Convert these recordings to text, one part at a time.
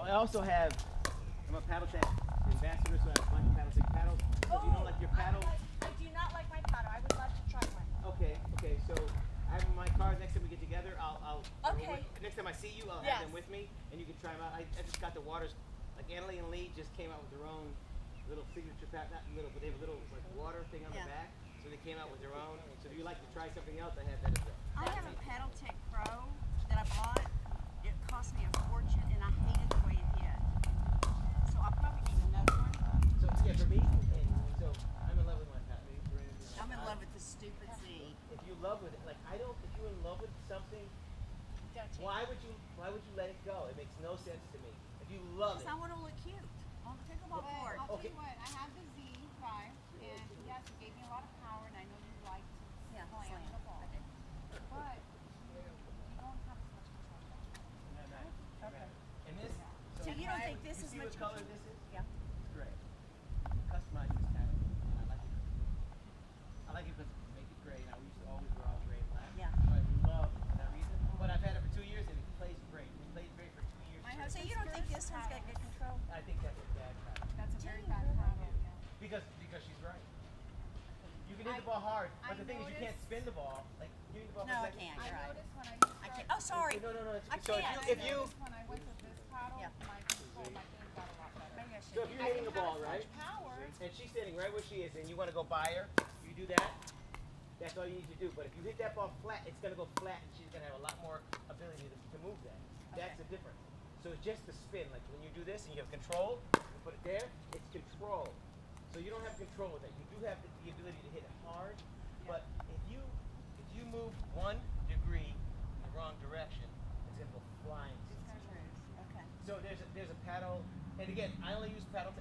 I also have, I'm a paddle tech ambassador, so I have a bunch of paddle tech paddles. So if you don't like your paddle. I do not like my paddle. I would love to try one. Okay, so I have my cards. Next time we get together, Okay. Next time I see you, I'll have them with me, and you can try them out. I just got the waters, like Annalie and Lee just came out with their own little signature paddle, not little, but they have a little like water thing on the back. So they came out with their own. So if you like to try something else, I have that as well. I have a Paddle Tech Pro that I bought. It cost me a fortune, and I hated the way it hit. So I'll probably need another one. So yeah, for me, so I'm in love with my paddle. I'm in love with the stupid Z. If you love with it, like if you're in love with something, why would you let it go? It makes no sense to me. If you love it. Because I want to look cute on the pickleball court. I'll tell you what, I have the Z5, and yes, it gave me a lot of power, and I know you like to slam the ball. But you don't have as much control. No. Okay. And this, So you don't think this is see much what color control? this is? Yeah. It's gray. Customize this paddle. I like it. I like it because it makes it gray. Now we used to always wear all gray and black. Yeah. So I love it for that reason. But I've had it for 2 years and it plays great. It plays great for 2 years. So you don't think this one's got good control? I think that's a bad paddle. That's a very bad paddle. Because she's right. You can hit the ball hard, but the thing is you can't spin the ball. Like give me the ball No, for a I second. can't. I You're right. noticed when I used I to can't. Oh, sorry. No. I So can't. if you when I went to this paddle, my control, my game got a lot better. Maybe I should. So if you're hitting the ball, right? Power. And she's standing right where she is, and you want to go by her, you do that. That's all you need to do. But if you hit that ball flat, it's going to go flat, and she's going to have a lot more ability to move that. That's the difference. So it's just the spin. Like when you do this and you have control, you put it there, it's control. So you don't have control with that. You do have the ability to hit it hard, but if you move 1 degree in the wrong direction, it's going to go flying. Okay. So there's a paddle, and again, I only use paddle.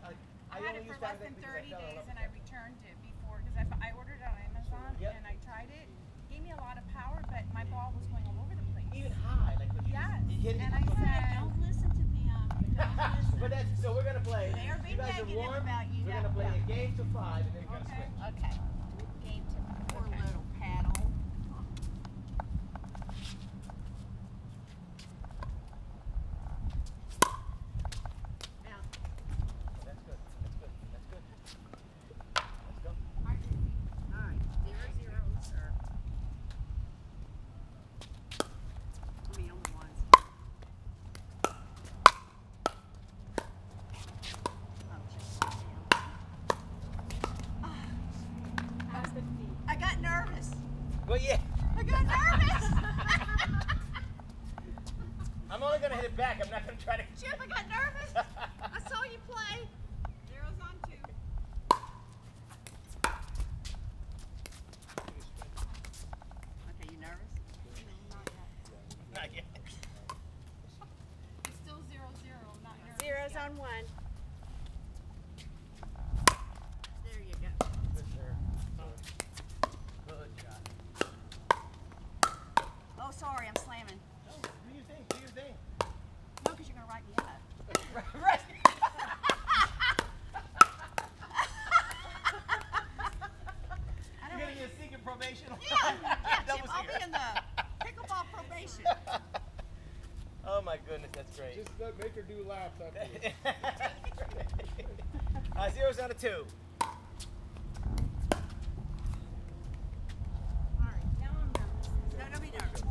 I had it for less than 30 days, and I returned it before because I ordered it on Amazon, and I tried it. It gave me a lot of power, but my ball was going all over the place. Even high, like when you hit it. And I said, Don't listen to them. But that's so we're gonna play. They are being you guys are negative warm. about you. We're gonna play a game to 5, and then we're gonna switch. Okay. Game to poor little paddle. Now, That's good. Let's go. all right. 0-0, sir. I mean, only ones. I got nervous. Well, yeah. I got nervous. I'm only gonna hit it back. I'm not gonna try to. Chip, I got nervous. I saw you play. 0's on 2. Okay, you nervous? Not yet. It's still 0-0, not nervous. 0's on 1. There you go. Good, sir. Good shot. Oh, sorry, I'm slamming. No, do your thing. Do your thing. No, because you're going to write me up. Right. You're gonna get a secret probation. Yeah, Chip, Double I'll be secret. in the pickleball probation. Oh my goodness, that's great. Just make her do laps after this. 0's on a 2. All right, now I'm nervous. No, don't be nervous.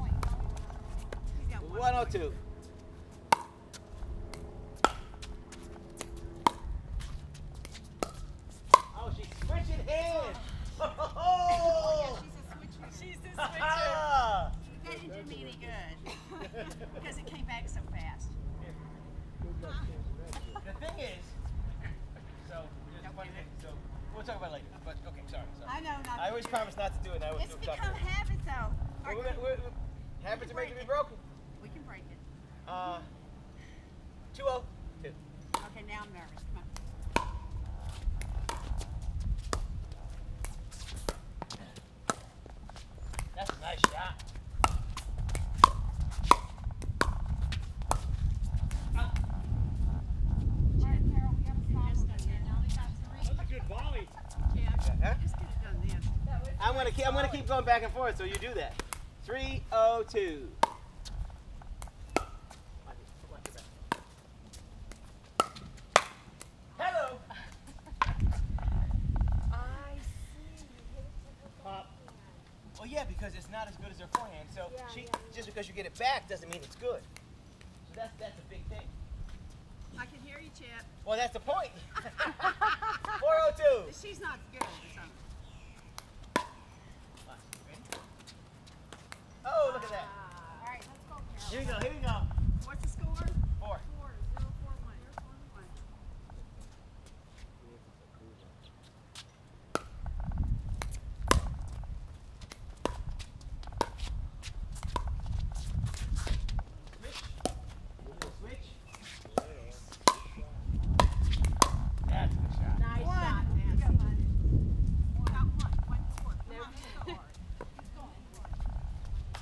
He's got 102. Oh, she's switching hands. Oh, She's the switcher. ah. That didn't do me any good because it came back so fast. The thing is, so there's a funny thing. So we'll talk about it later. But okay, sorry. I know not. I always promise not to do it. And I always It's do it. become habit, though. Well, habits are made to be broken. We can break it. 2-0. 2. Okay, now I'm nervous. Come on. That's a nice shot. That's a good volley. Yeah, Huh? just could have done this. I'm gonna keep going back and forth, so you do that. 3-0-2. because it's not as good as her forehand. So just because you get it back doesn't mean it's good. So that's a big thing. I can hear you, Chip. Well, that's the point. 402. She's not good or something. Ready? Oh, look at that. All right, let's go, Carol. Here we go. Here we go. What's the score? 4. 4-0-4-1. Switch. That's a good shot. Nice One. shot, You Nancy. got one. Got one. 1-4. Come on, let's go hard. Keep going.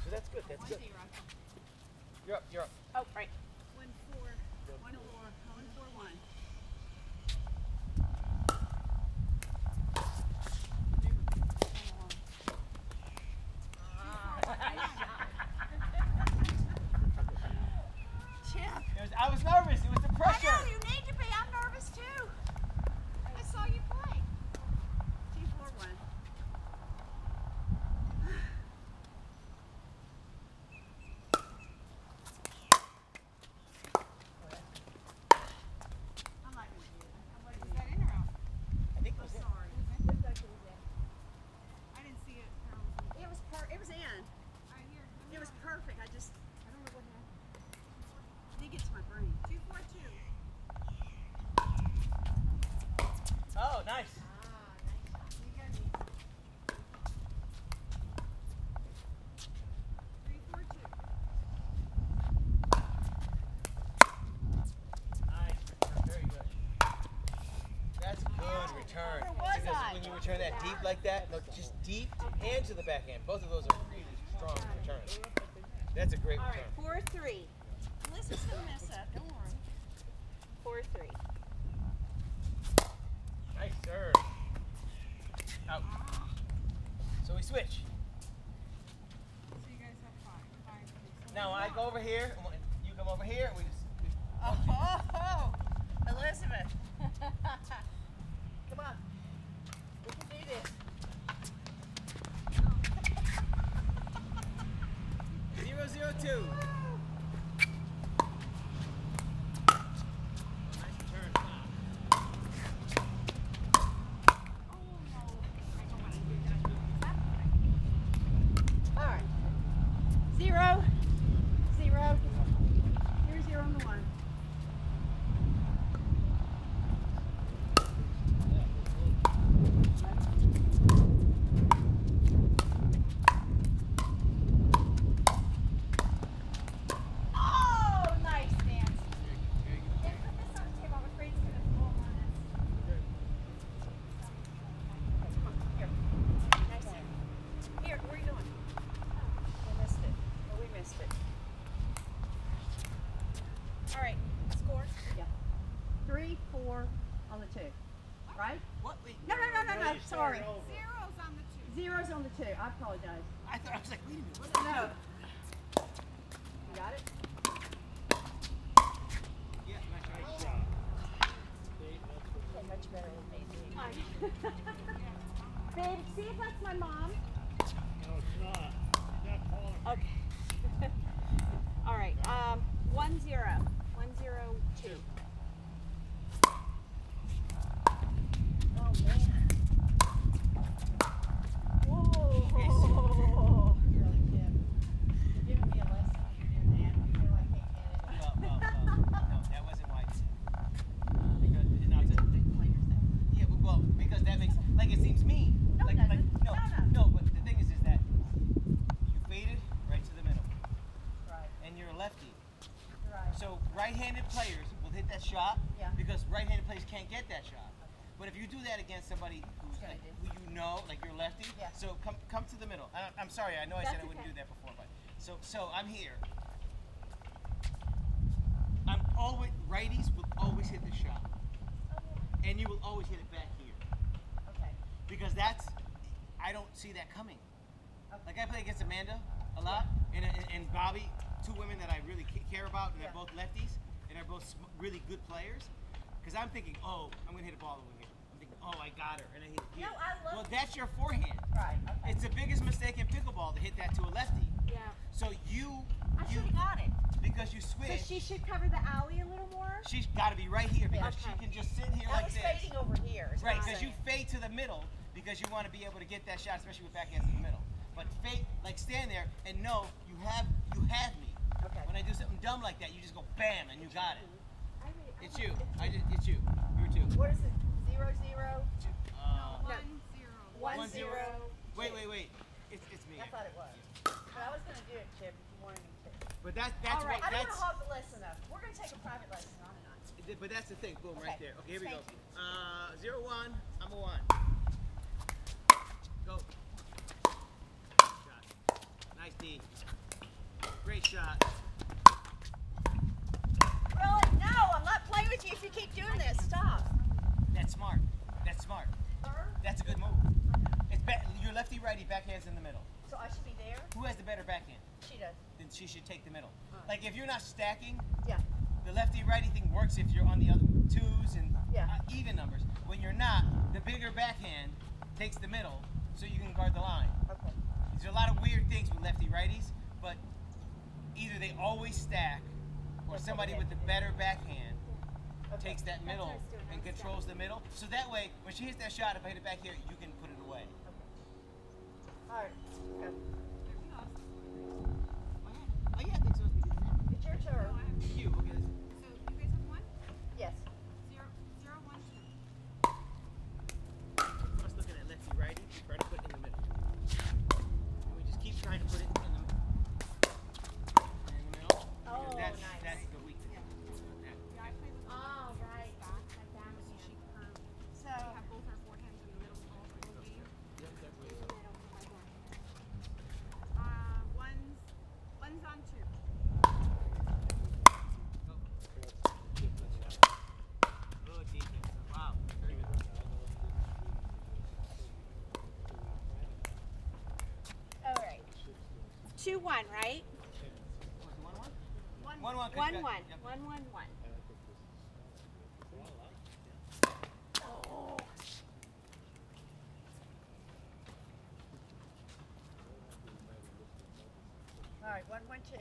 So that's good. That's good. 1-0. You're up. You're up. Oh, right. 1-4. 1-4. 1-4-1. Chip. I was nervous. It was the pressure. I know you need to be. I'm nervous too. I saw you play. 2-4-1. I like what you did. Is that in or out? I think it I'm was it. sorry. Looks like it was in. I didn't see it. It was it was in. Right here. It was perfect. I don't know what happened. I think it's my brain. 2-4-2. Oh, nice. You got me. 3-4-2. Nice return. Very good. That's a good return. Where was Because I? when you return that deep like that, no, just deep and to the backhand. Both of those are really strong returns. That's a great All return. right, 4-3. Melissa's gonna mess up. Don't worry. 4-3. Nice serve. Out. So we switch. So you guys have 5. Now I go over here, and you come over here, and we just. Oh, Elizabeth. Come on. We can do this. 0-0-2. Nice return. All right. 0, 0. Here's 0 on the 1. Oh, nice, Nancy. Then put this on the table. I'm afraid it's going to fall on us. Here. Nice. Here, where are you going? We missed it. Oh, we missed it. All right, score. Yeah. 3, 4 on the 2. Right? What? Wait. No. Sorry. Zero's on the 2. 0's on the 2. I apologize. I was like, wait a minute. What No. You got it? Yeah, nice Nice shot. Much better than me. Babe, see if that's my mom. No, it's not. That Paul. Okay. All right. 1-0. 1-0-2. Oh man. Whoa. You're giving me a lesson when you're doing that. You feel like I can't get it. No, that wasn't why. Because no, it's a, Big players there. yeah, well, because that makes like it seems mean. No, like, it doesn't. no, but the thing is that you faded right to the middle, Right. and you're a lefty. Right. So right-handed players will hit that shot Yeah. because right-handed players can't get that shot. But if you do that against somebody who's Gonna like, do. who you know, like you're lefty, Yeah. so come to the middle. I'm sorry, I know I said I That's wouldn't okay. do that before, but so I'm here. I'm always righties will always hit the shot, and you will always hit it back here Okay. because that's I don't see that coming. Okay. Like I play against Amanda a lot, and Bobby, two women that I really care about, and they're Yeah. both lefties, and they're both really good players. Because I'm thinking, oh, I'm gonna hit a ball over here. I'm thinking, Oh, I got her. And I hit it here. No, I love Well, that's your forehand. Right, okay. It's the biggest mistake in pickleball to hit that to a lefty. Yeah. So I should have got it. because you So switch, she should cover the alley a little more? she's got to be right here because she Okay. can just sit here I like was this. fading over here. is what Right, I'm because you saying. fade to the middle because you want to be able to get that shot, especially with backhands in the middle. But fade, like stand there and know you have me. Okay. When I do something dumb like that, you just go bam and you got it. It's you. It's It's you. You're two. What is it? 0, 0? Uh, 1, 0. 1, 1, 0. 0. Wait. It's me. I thought it was. But I was going to do it, Chip, if you wanted me to. But that's All right, what I don't want that's. to hog the lesson up. We're going to take a private lesson on and on. But that's the thing. Boom, right Okay. there. Okay, here we go. Thank you. 0, 1. I'm a 1. Go. Shot. Nice D. Great shot. Really? No, I'm not playing with you if you keep doing this. Stop. That's smart. That's smart. That's a good move. It's your lefty righty backhand's in the middle. So I should be there? Who has the better backhand? She does. Then she should take the middle. Like if you're not stacking, Yeah. the lefty righty thing works if you're on the other twos and Yeah. even numbers. When you're not, the bigger backhand takes the middle so you can guard the line. Okay. There's a lot of weird things with lefty righties, but either they always stack or somebody with the better backhand takes that middle what I was doing. I and was controls the middle. So that way, when she hits that shot, if I hit it back here, you can put it away. All right. Go. Oh yeah, I think so. It's your turn. You, okay. So you guys have 1? Yes. 0, 0, 1, 2. I was looking at lefty righty, try to put it in the middle. And we just keep trying to put it in the middle. Oh, that's, nice. That's the weakness. Yeah, I played with Oh, right. back. So she curved. So, We have both our forehands in the middle all the whole game. One's on 2. Good defense. Wow. Very good. 2-1, right? 1-1? 1, 1-1. 1-1. Yep. 1-1-1. all right. 1, 1, 2.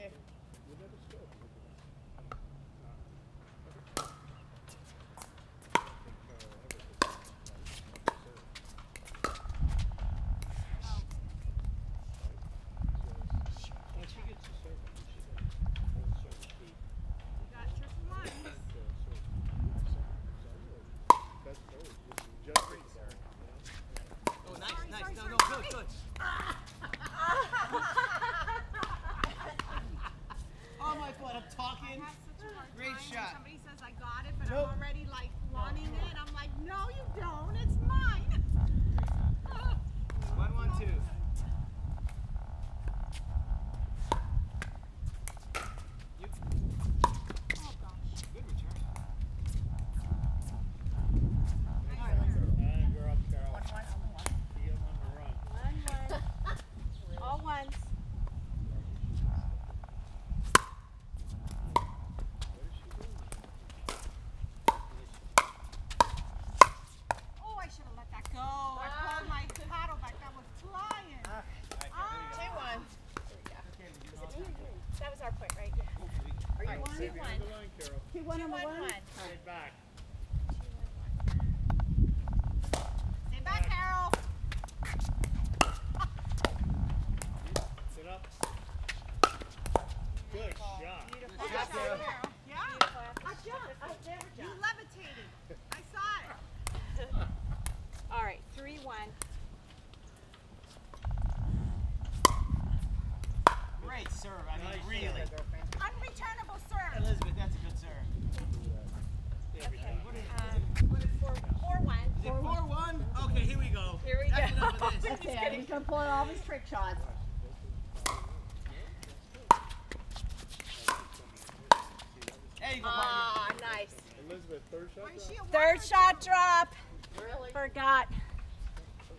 We got triple ones. Oh, nice, nice. sorry, No, sorry, no, sorry. good. Oh, my fault. I'm I talking. have such a hard Great time when shot. somebody says I got it, but Nope. I'm already like wanting it. I'm like, no, you don't. It's mine. 1-1-2. You. Oh gosh. Good return. And you're up, Carol. 1, 1 on the 1. See him on the run. 1-1. All ones. Oh, I should have let that go. I pulled my paddle back. That was flying. 2, 1. That was our point, right? Are you 1? Stay behind the line, Carol. 2-1 on the 1. Stay back. Stay back, Carol. Sit up. Good shot. Good shot, Carol. Yeah. I jumped. I never You jumped. levitated. I saw it. All right, 3-1. Great serve. I mean, Nice really. Unreturnable serve. Elizabeth, that's a good serve. Okay. What is it? 4-1. Is it 4-1? Okay, here we go. Here we That's go. enough of this. That's it. He's going to pull out all his trick shots. There you go, partner. Ah, nice. Elizabeth, third shot. Wait, is she a Third one? shot drop. Really? Forgot. Here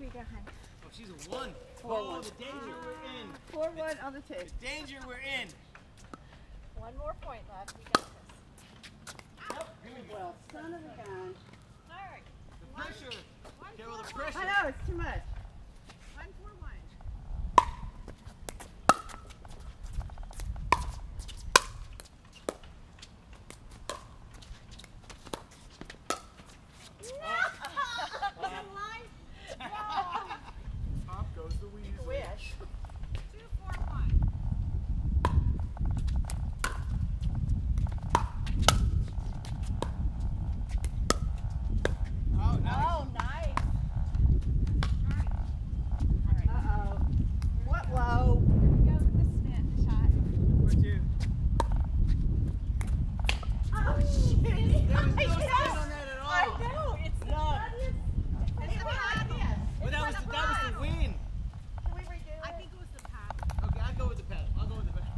we go, hon. Oh, she's a 1. Oh, the danger we're in. 4, 1 on the 2. The danger we're in. One more point left. We got this. Well, son of a gun. All right. The pressure. Careful the pressure. I know, it's too much. 1-4-1. Up goes the weasel. Wish. 2-4-1. Oh, nice. Oh, nice. Uh-oh. What? Whoa. Here we go with the spin, the shot. 4-2. Oh, shit. There was no Yes. spin on that at all. I know. It's the None. funniest. It's the funniest. Well, that was the win. Can we redo it? I think it was the paddle. Okay, I'll go with the pedal. I'll go with the pedal.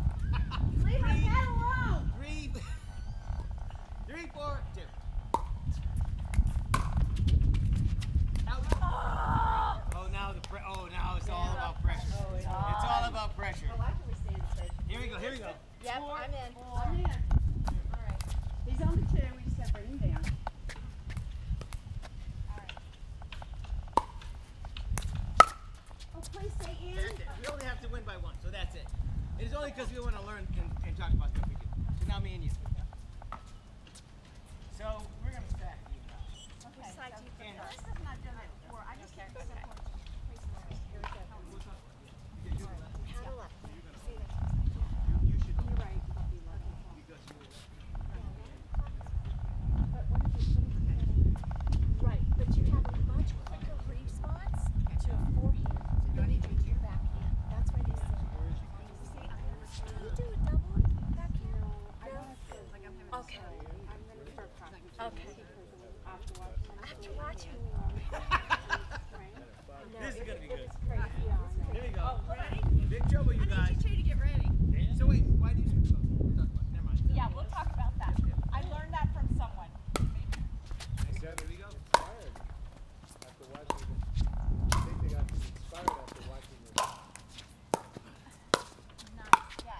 Leave my pad alone. 3, 4, 2. Out. Oh, now now it's all about pressure. It's all about pressure. Oh, I can withstand the pressure. Here we go. Here we go. Yep, I'm in. I'm in. All right. He's on the 2. We just got to bring him down. Oh, please say in. That's it. We only have to win by 1, so that's it. It is only because we want to learn and talk about stuff we do. So now me and you. So we're gonna stack you guys. Okay. Side so- you And This is not done that before. I just Okay. keep it simple. Here we go. Paddle up. See that? You should You're right. About the 11. because you Right, but you have a much quicker response to a forehand than you do to your backhand. That's why they say. See, can you do a double backhand? No. Okay. Okay. After watching. This is gonna be good. It's crazy. Here we go. Oh, ready? Big trouble, you guys. I need you 2 to get ready. So wait, why do you? We'll talk about it. Never mind. Yeah, we'll talk about that. I learned that from someone. Here we go. Inspired after watching it. I think they got inspired after watching it.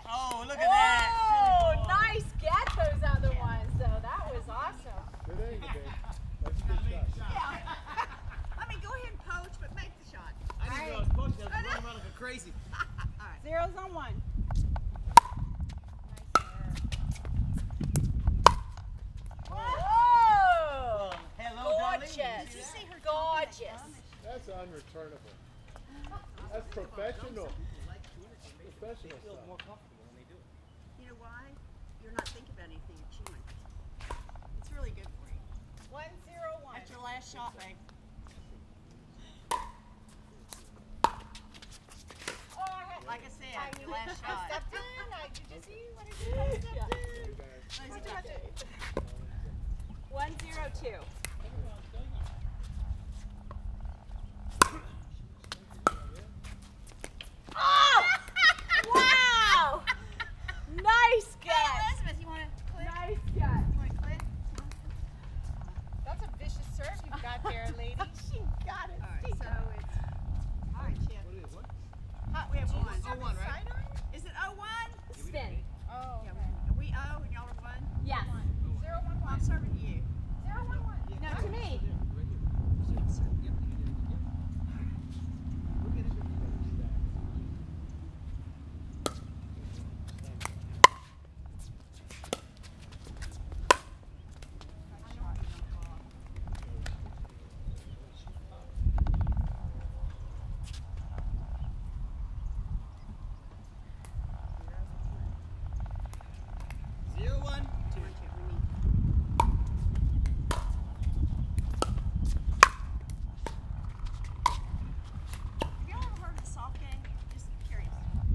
Oh, look at that. Oh, nice get those other ones. So that was awesome. Good angle, babe. That's a good shot. Yeah. Let me go ahead and poach, but make the shot. I didn't know I was supposed to. I was running around like a crazy. All right. 0's on 1. Whoa! Hello, darling. Gorgeous. Did you see that? Gorgeous. That's unreturnable. That's professional. Professional Feel stuff. more comfortable when they do it. You know why? You're not thinking about anything. You're chewing. It's really good for you. 1-0-1. That's your last shot, babe. Oh, I had. Like I said, I your knew last I shot. stepped in. Did you see what I did? I stepped in. Nice job. 1-0-2. Oh! Wow! Nice Hey, get. Elizabeth, you want to click? Nice get. You want to click? That's a vicious serve you've got there, lady. She got it. All right, so it's. All right, Chip. What is it? What? We have 1. Oh, 1, right? Is it 0-1? Spin. Oh, Yeah, okay. we 0 and y'all are 1? Yes. 0-1. I'm serving you. 0-1-1. No, to me. Have y'all ever heard of the soft game? Just curious.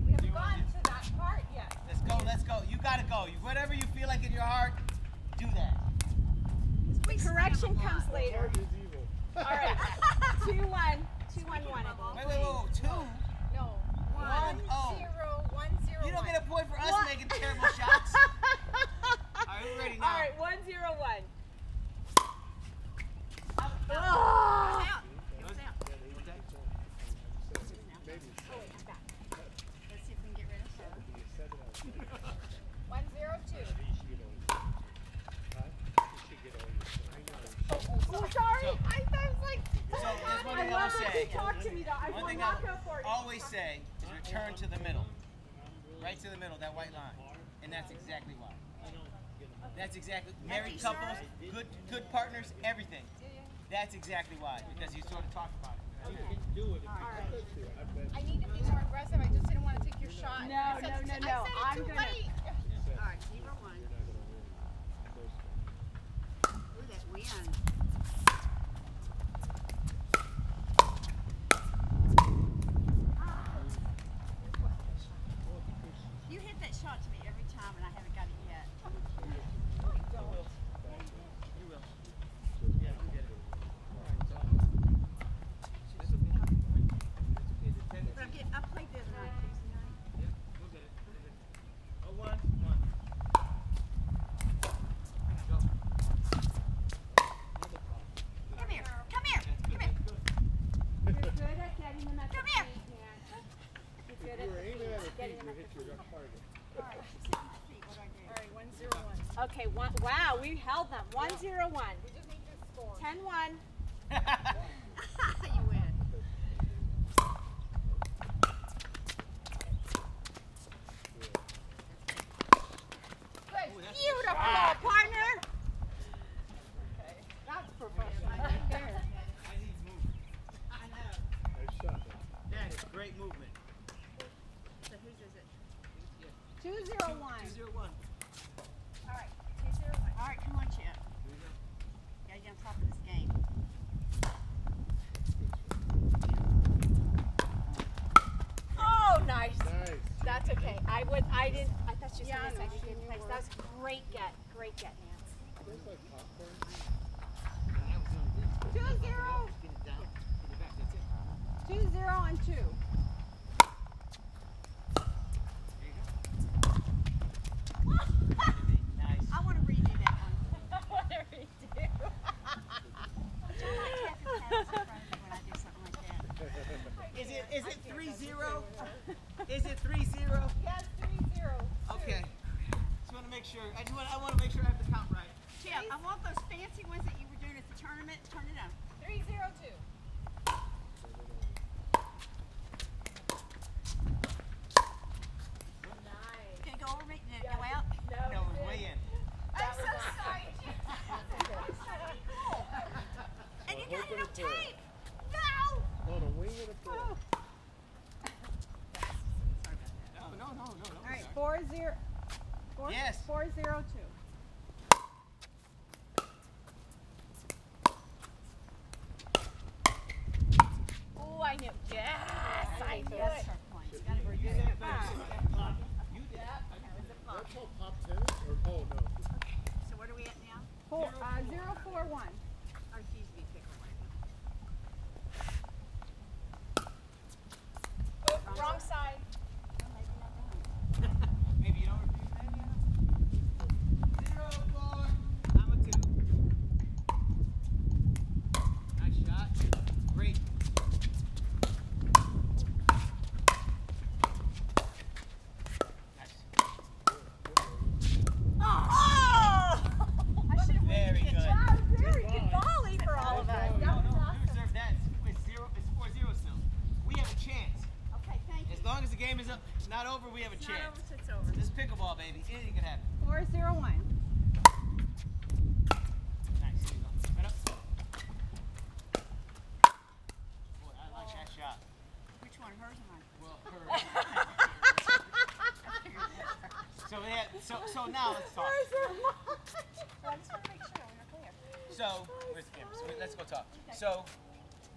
We haven't gone to that part yet. Let's go. Let's go. You gotta go. Whatever you feel like in your heart, do that. We Correction slam a comes lot. later. Heart is evil. All right. 2-1. 2-1-1. Wait. 2. No. 1-0. 1-0. You don't get a point for us making terrible shots. All right, we're ready now. All right. 1-0-1. It was Oh. out. It was out. Maybe it's Oh, wait, I'm back. Let's see if we can get rid of her. 1-0-2. Huh? You should get over it. I know. Oh, sorry. I was like, So say, Talk to me though. I one will thing not I go for it. always say is return to the middle. Right to the middle, that white line. And that's exactly why. That's exactly, married couples, good partners, everything. That's exactly why, because you sort of talked about it. Okay. I need to be more aggressive. I just didn't want to take your shot. No. I said it I'm too gonna. late. All right, 0-1. Ooh, that wind. You hit that shot to me every time, and I haven't got it yet. You will. Yeah, you get it. But I played the other night. Yeah, we'll get it. Oh, 1, 1. Go. Come here. Come here. That's good. Come here. You're good at getting them at the Come here. feet, man. You're If good you were at aiming at her feet, getting you them at hit the your feet. target. All right, sit on my feet. What do I do? All right, 1-0-1. Okay, wow, we held them. 1-0-1. We just need to score. 10-1. You win. Beautiful, partner. That's professional. I need movement. Nice shot, man. That is great movement. So whose is it? 2-0-1. 2-0-1. All right, 2-0-1. All right, come on, Chip. Gotta get on top of this game. Oh, nice. Nice. That's okay. I thought she was Yeah, going to say no, she she didn't knew place. where- That was great get, Nance. Tastes like popcorn. 2-0. Get it down. Get it back. That's it. 2-0 and 2. There you go. Nice. I want to redo that one. What do we do? Don't like tapping pads in front of me when I do something like that. Is it 3-0? Is it 3-0? Yes, 3-0. Okay. Just want to make sure. I want to make sure I have the count right. Chip, I want those fancy ones that you were doing at the tournament. Turn it on. 3-0-2. Nice. Can it go over me? Did it go out? No, we're way in. I'm so sorry, Chip. And you got no tape. No. On a wing and a prayer. No. All right, 4-0. Yes. 4-0-2. Oh, I knew. Yes, I knew That's it. her point. It's gotta be You good. did it. You did. That's called pop tennis? Or, oh, no. So what are we at now? 0-4-1. I refuse to be pickleball. Wrong side. Maybe you don't repeat that. 0-4. I'm a 2. Nice shot. Great. Nice. Oh! I should have Very good. Wow, very good volley for all of us. That was No, awesome. we reserve that. It's 4-0 still. We have a chance. Okay, thank you. As long as the game is up, not over, we have a It's not chance. over till it's over. This is pickleball, baby. Anything can happen. 4-0-1. Nice. There you go. Right up. Boy, I like that shot. Which one, hers or mine? Well, her. So now let's talk. I just want to make sure we're clear. So, where's the camera? So let's go talk. So,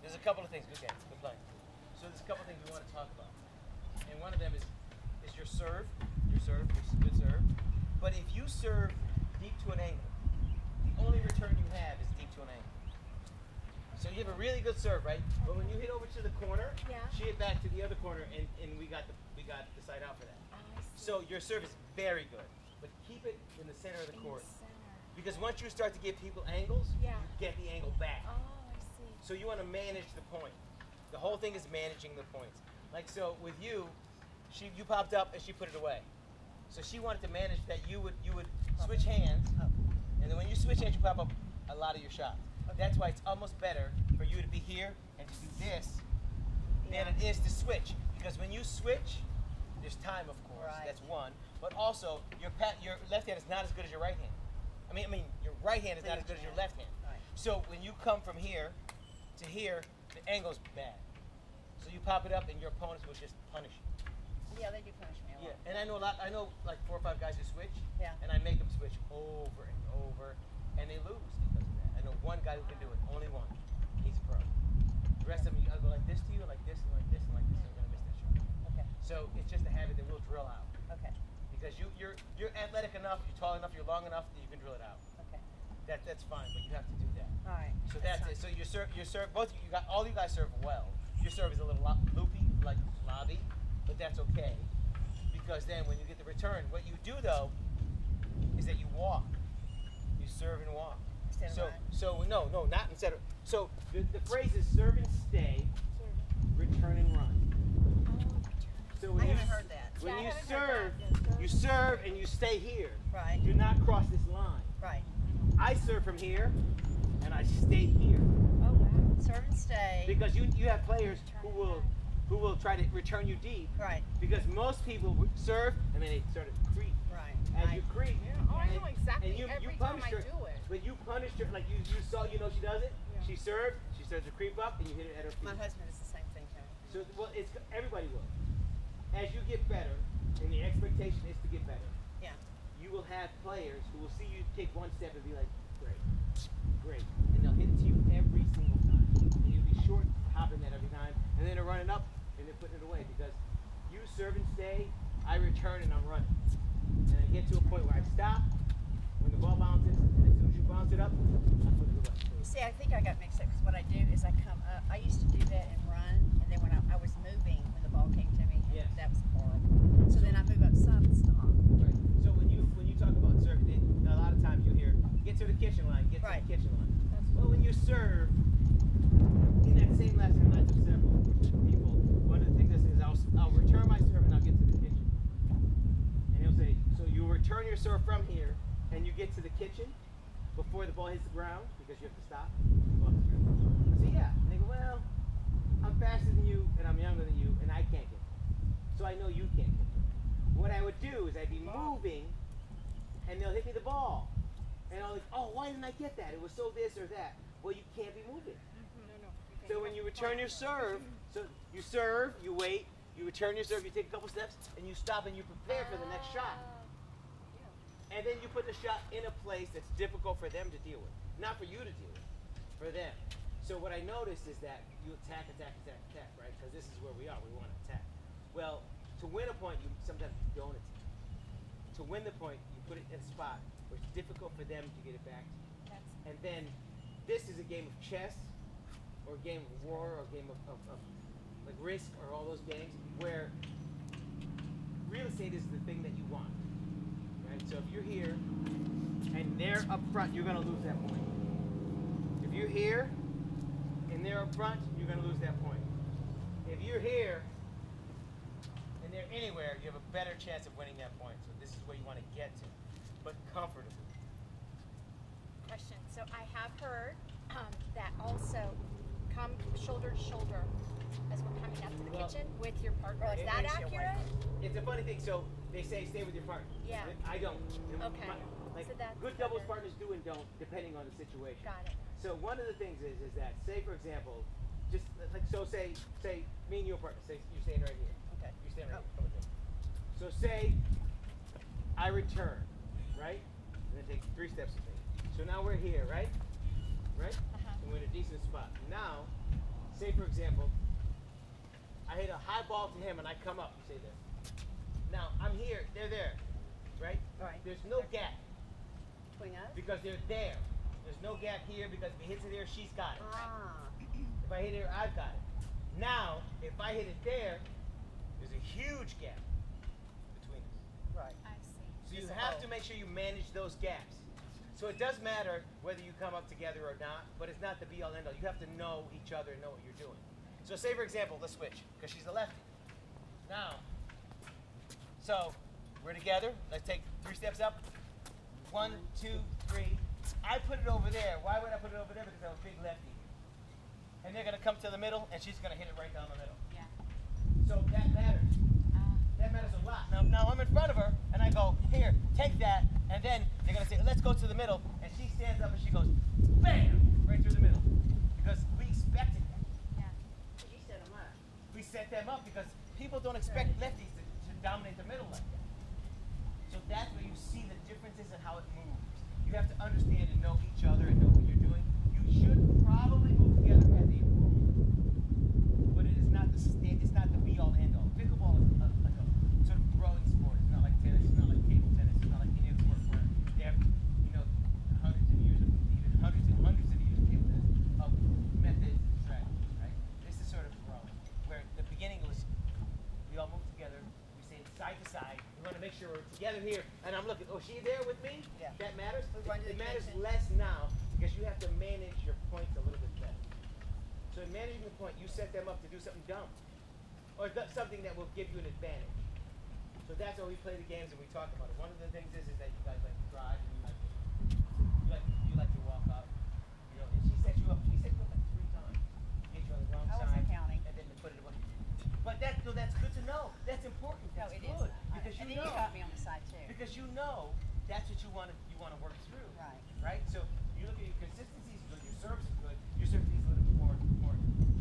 there's a couple of things. Good game. Good playing. So there's a couple of things we want to talk about. And one of them is your serve. Your serve, which is a good serve. But if you serve deep to an angle, the only return you have is deep to an angle. So you have a really good serve, right? But when you hit over to the corner, Yeah. she hit back to the other corner, and we got the side out for that. So your serve is very good, but keep it in the center of the court. Because once you start to give people angles, Yeah. you get the angle back. Oh, I see. So you want to manage the point. The whole thing is managing the points. Like so with you, you popped up and she put it away. So she wanted to manage that you would switch hands, and then when you switch hands, you pop up a lot of your shots. That's why it's almost better for you to be here and to do this than it is to switch. Because when you switch, there's time, of course. Right. That's one. But also, your left hand is not as good as your right hand. I mean, your right hand is not as good as your left hand. Right. So when you come from here to here, the angle's bad. So you pop it up, and your opponents will just punish you. Yeah, they do punish me a lot. Yeah, and I know like 4 or 5 guys who switch. Yeah. And I make them switch over and over, and they lose because of that. I know one guy who can do it, only one. He's a pro. The rest of them, I'll go like this to you, like this, and like this, and like this, and you're gonna miss that shot. Okay. So it's just a habit that we'll drill out. Okay. Because you're athletic enough, you're tall enough, you're long enough that you can drill it out. Okay. That's fine, but you have to do that. All right. So that's it. So your serve, both of you got all you guys serve well. Your serve is a little loopy, like lobby, but that's okay. Because then when you get the return, what you do though is that you walk. You serve and walk. Instead of run? So no, not instead of. So the phrase is serve and stay, return and run. So when I you haven't heard that. when Yeah, I you haven't heard serve, that. you serve and you stay here. Right. Do not cross this line. Right. I serve from here, and I stay here. Oh, wow. Serve and stay. Because you have players who will try to return you deep. Right. Because most people serve and then they sort of creep. Right. As Right. you creep. Oh, I know exactly And you every time punish I her. do it. But you punished her like you saw she does it. Yeah. She served. She starts to creep up and you hit it at her feet. My husband is the same thing, Tony. So well, it's everybody will. As you get better, and the expectation is to get better, Yeah. you will have players who will see you take one step and be like, great, great, and they'll hit it to you every single time, and you'll be short hopping that every time, and then they're running up and they're putting it away because you serve and stay, I return and I'm running, and I get to a point where I stop when the ball bounces, and as soon as you bounce it up, I put it away. You see, I think I got mixed up because what I do is I come up. I used to do that and run, and then when I was moving, when the ball came to me, Yes. that was horrible. So then I move up some and stop. Right. So when you talk about serving, a lot of times you hear get to the kitchen line, get to Right. the kitchen line. Well, when you serve, in that same lesson, I took several people. One of the things is I'll return my serve and I'll get to the kitchen. And he'll say, so you return your serve from here and you get to the kitchen before the ball hits the ground because you have to stop. Go off the ground. I say, yeah. And they go, well, I'm faster than you and I'm younger than you and I can't get there. So I know you can't get there. What I would do is I'd be moving and they'll hit me the ball. And I'll like, oh, why didn't I get that? It was so this or that. Well, you can't be moving. So when you return your serve, so you serve, you wait, you return your serve, you take a couple steps, and you stop and you prepare for the next shot. And then you put the shot in a place that's difficult for them to deal with. Not for you to deal with, for them. So what I noticed is that you attack, right? Because this is where we are, we want to attack. Well, to win a point, you sometimes don't attack. To win the point, you put it in a spot where it's difficult for them to get it back to you. And then this is a game of chess, or a game of war, or a game of like Risk, or all those games where real estate is the thing that you want. Right? So if you're here and they're up front, you're gonna lose that point. If you're here and they're up front, you're gonna lose that point. If you're here and they're anywhere, you have a better chance of winning that point. So this is where you want to get to, but comfortably. Question. So I have heard that also come shoulder to shoulder as we're coming up to the Well, kitchen with your partner. Is it that makes you accurate? It's a funny thing. So they say stay with your partner. Yeah. I don't. Okay. Like So that's good doubles better. partners do and don't, depending on the situation. Got it. So one of the things is that, say for example, just like say me and your partner. Say you're staying right here. Okay. You stand right here. Come with me. So say I return, right? And then take 3 steps with me. So now we're here, right? Right? And we're in a decent spot. Now, say for example, I hit a high ball to him and I come up. You say this. Now I'm here. They're there, right? Right. There's no gap Between us? because they're there. There's no gap here because if he hits it there, she's got it. Ah. If I hit it here, I've got it. Now, if I hit it there, there's a huge gap between us. Right. I see. So you Just a have hole. to make sure you manage those gaps. So it does matter whether you come up together or not, but it's not the be all end all. You have to know each other and know what you're doing. So say for example, let's switch, because she's a lefty. Now, so we're together. Let's take 3 steps up. 1, 2, 3. I put it over there. Why would I put it over there? Because I'm a big lefty. And they're gonna come to the middle, and she's gonna hit it right down the middle. Yeah. So that matters. That matters a lot. Now I'm in front of her, and I go, here, take that, and then they're gonna say, let's go to the middle, and she stands up and she goes, bam, right through the middle, because we expected that. Yeah. You set them up. We set them up because people don't expect lefties to dominate the middle like that. So that's where you see the differences in how it moves. You have to understand and know each other and know what you're doing. You should probably move together as a rule, but it is not the it's not the be all end all. Pickleball is like a sort of growing sport. It's not like tennis. It's not like table tennis. It's not like any other sport where they have, hundreds of years, even hundreds and hundreds of years of table tennis of methods and strategies, right? This is sort of growing, where the beginning was we all move together. We say side to side. We want to make sure we're together here. And I'm looking. Oh, she there with me? Yeah. That matters. run to It the matters kitchen. less now because you have to manage your points a little bit better. So in managing the point, you set them up to do something dumb, or something that will give you an advantage. So that's how we play the games and we talk about it. One of the things is that you guys like to drive and you like to walk up. And she set you up. She set you up like 3 times. Get you on the wrong I side. wasn't counting. And then they put it away. But that's good to know. That's important. No, That's it is. good because And you then know. you got me on the side too. Because you know that's what you want to work through. Right. Right? So you look at your consistency is good, your service is good, your service needs a little bit more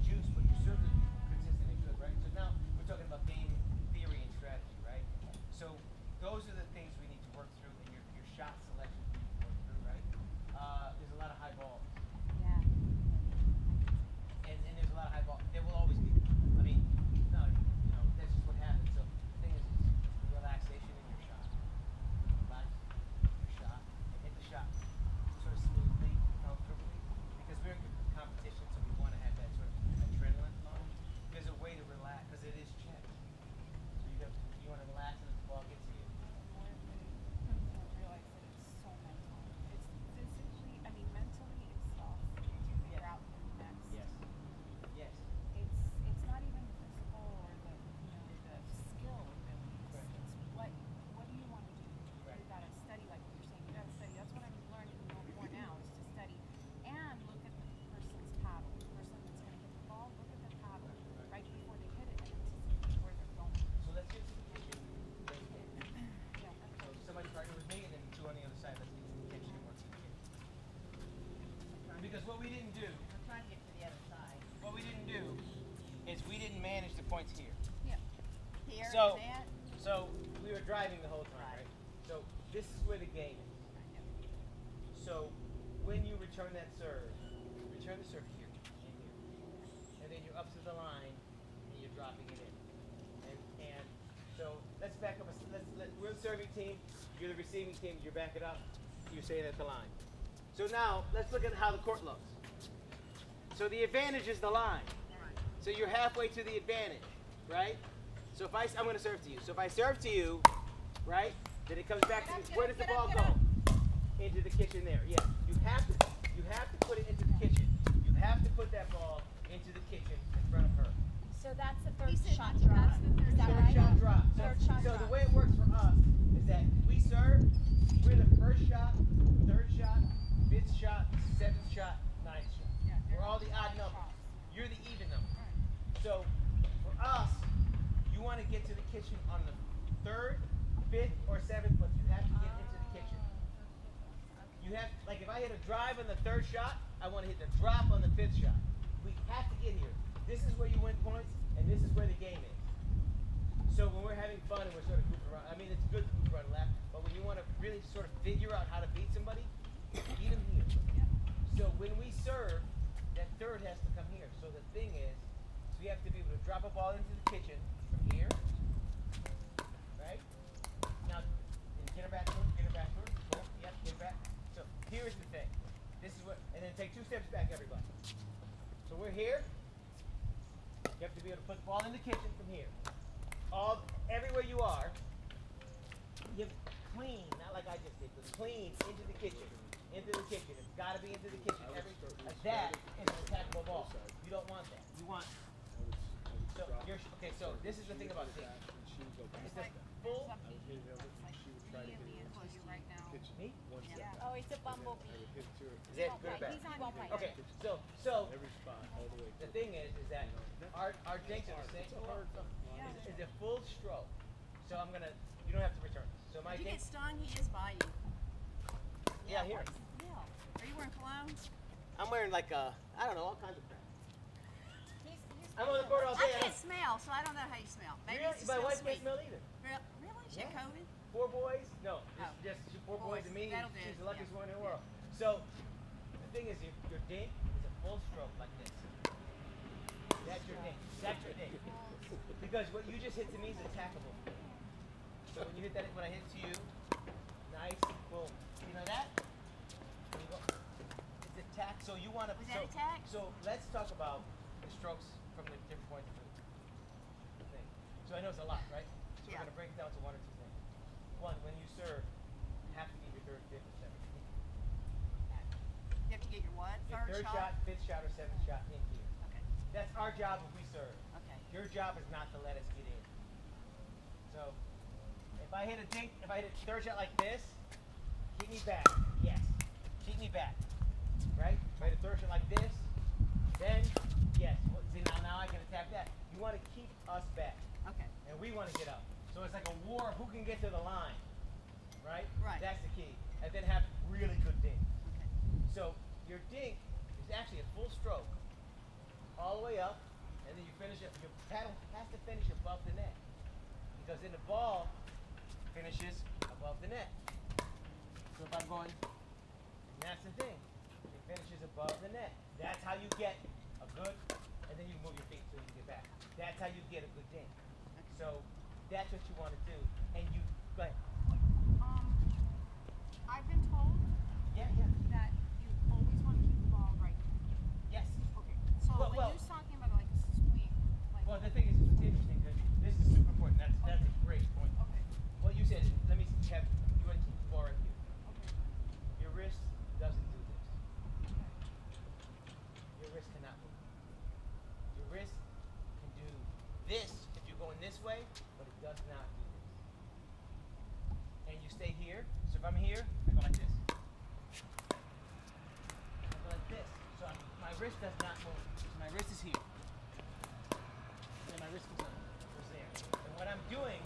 juice, but your service is consistent and good, right? So now we're talking about game theory and strategy, right? So those are the things we need to work through and your shot selection we need to work through, right? There's a lot of high balls. Yeah. And there's a lot of high balls. There will always be. I mean, no, that's just what happens. So the thing is the relaxation in your shot. Relax your shot and hit the shot sort of smoothly, comfortably. Because we're in competition, so we want to have that sort of adrenaline flow. There's a way to relax because it is chess. So you want to relax and the ball gets to you. More than people realize that it's so mental. It's physically, mentally it's tough to figure Yeah. out your next. Yes. Yes. It's not even the physical or the the skill abilities. Right. It's what do you want to do? Right. You gotta study, like you're saying. You gotta study. That's what I'm learning more now is to study and look at the person's paddle. The person that's gonna hit the ball, look at their paddle right before they hit it and anticipate where they're going. So let's get to the kitchen. Yeah. So somebody partner with me and then 2 on the other side. Let's get to the kitchen and work to the kitchen. Because what we didn't do, I'm trying to get to the other side. what we didn't do is we didn't manage the points here. Yeah. Here, So- that. So we were driving the whole time, right? So this is where the game is. So when you return that serve, return the serve here and here. And then you're up to the line and you're dropping it in. And so let's back up. We're the serving team, you're the receiving team, you back it up, you say it at the line. So now let's look at how the court looks. So the advantage is the line. So you're halfway to the advantage, right? So if I'm going to serve to you. So if I serve to you, right, then it comes back to me. Where does the ball go? Into the kitchen there. Yeah. You have to put it into the kitchen. You have to put that ball into the kitchen in front of her. So that's the third He said shot that's drop. the third Is that Third right? shot drop. Third shot So drop. the way it works for us is that we serve, we're the first shot, third shot, fifth shot, seventh shot, ninth shot. Yeah, they're We're all the odd odd numbers. shots. You're the even number. Right. So for us, you want to get to the kitchen on the 3rd, 5th, or 7th, but you have to get into the kitchen. You have, like if I hit a drive on the 3rd shot, I want to hit the drop on the 5th shot. We have to get here. This is where you win points, and this is where the game is. So when we're having fun and we're sort of goofing around, I mean it's good to goof around left, but when you want to really sort of figure out how to beat somebody, beat them here. So when we serve, that 3rd has to come here. So the thing is, we have to be able to drop a ball into the kitchen from here, right? Now, get her back to her, boom, yep, get her back. So here's the thing. This is what, and then take 2 steps back, everybody. So we're here. You have to be able to put the ball in the kitchen from here. Everywhere you are, you have clean, not like I just did, but clean into the kitchen. Into the kitchen. It's got to be into the kitchen. That is an attackable ball. You don't want that. You want. So so this is the thing about it. It's a full. Something that's like really into you right now. Me? Yeah. Oh, it's a bumblebee. Is that good or bad? He's on bite. Okay. So Every spot all the way. the thing is that our dinks are the same. It's a hard one. the full stroke. So I'm gonna. You don't have to return. So my If you dink. get stung, he is biting. Yeah, here. What's the deal? Are you wearing cologne? I'm wearing like I don't know, all kinds of crap. He's I'm on the court all I day. can't smell, so I don't know how you smell. Maybe Really? it's just My still wife sweet. can't smell either. Really? She had Yeah. COVID? 4 boys? No, Oh. just 4 boys Boys, and me. that'll do. She's the luckiest Yeah. woman in the world. So the thing is, your dink is a full stroke like this. That's your dink. That's your dink. Because what you just hit to me is attackable. So when you hit that, when I hit to you, nice, boom. You know that? There you go. It's attack. So you want to. Was that attack? So let's talk about the strokes from the different points of view. Thing. So I know it's a lot, right? So Yeah. we're gonna break it down to 1 or 2 things. One, when you serve, you have to get your third, fifth, or seventh. You have to get your what? Your Third third shot? shot, fifth shot, or seventh shot in here. Okay. That's our job if we serve. Okay. Your job is not to let us get in. So, if I hit a dink, if I hit a third shot like this, keep me back. Yes. Keep me back. Right? If I hit a third shot like this, then, yes. Well, see, now I can attack that. You want to keep us back. Okay. And we want to get up. So it's like a war of who can get to the line. Right? Right. That's the key. And then have really good dink. Okay. So your dink is actually a full stroke all the way up, and then you finish it. Your paddle has to finish above the net because then the ball finishes above the net. So if I'm going, and that's the thing, it finishes above the net. That's how you get a good, and then you move your feet so you can get back. That's how you get a good dink. So that's what you want to do, and you go ahead. I've been told Yeah. that you always want to keep the ball right. Yes. Okay. So Well- when well- you're talking about like a swing, like Well, the thing is, it's interesting because this is super important. That's a great point. okay, What you said is, let me have you want to keep the ball right here. okay, Your wrist doesn't do this. okay. Your wrist cannot move. Your wrist can do this if you're going this way, but it does not do this. And you stay here. So if I'm here, I go like this. I go like this. So my wrist does not move. So my wrist is here. Then my wrist goes there. And what I'm doing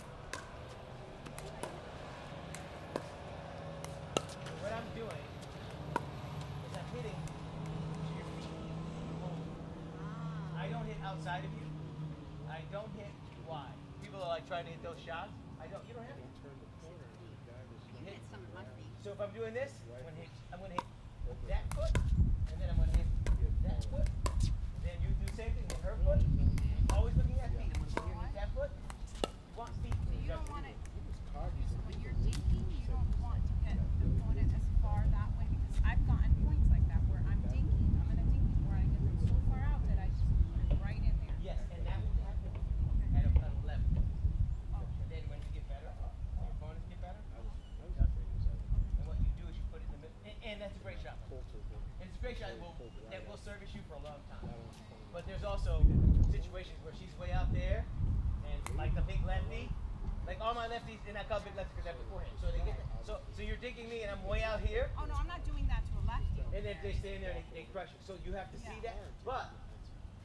is I'm hitting to your feet. Boom. I don't hit outside of you. I don't hit wide. People are like trying to hit those shots. I don't. You don't have to. Turn the corner and the guy was You hit some of my feet. So if I'm doing this, I'm gonna hit that foot, and then I'm gonna hit that foot. And then you do the same thing with her foot. Always looking at feet. I'm gonna hit with that foot. You want feet. So you don't want it. he was cognizant. When you're dinking, you don't want to get the opponent as far that way because I've gotten points like that where I'm dinking. I'm in a dinking where I get them so far out that I just put it right in there. Yes, and that will happen at a level. And then when you get better, your opponents get better. I was afraid he was out And what you do is you put it in the middle. And that's a great shot. of Coulter, but It's a great shot that will service you for a long time. that one's funny. But there's also situations where she's way out there, and like the big lefty, like all my lefties, and I call big lefties because I have beforehand. So they get so you're dinking me, and I'm way out here, Oh no, I'm not doing that to a lefty. and then they stay in there and they crush you. So you have to see that. But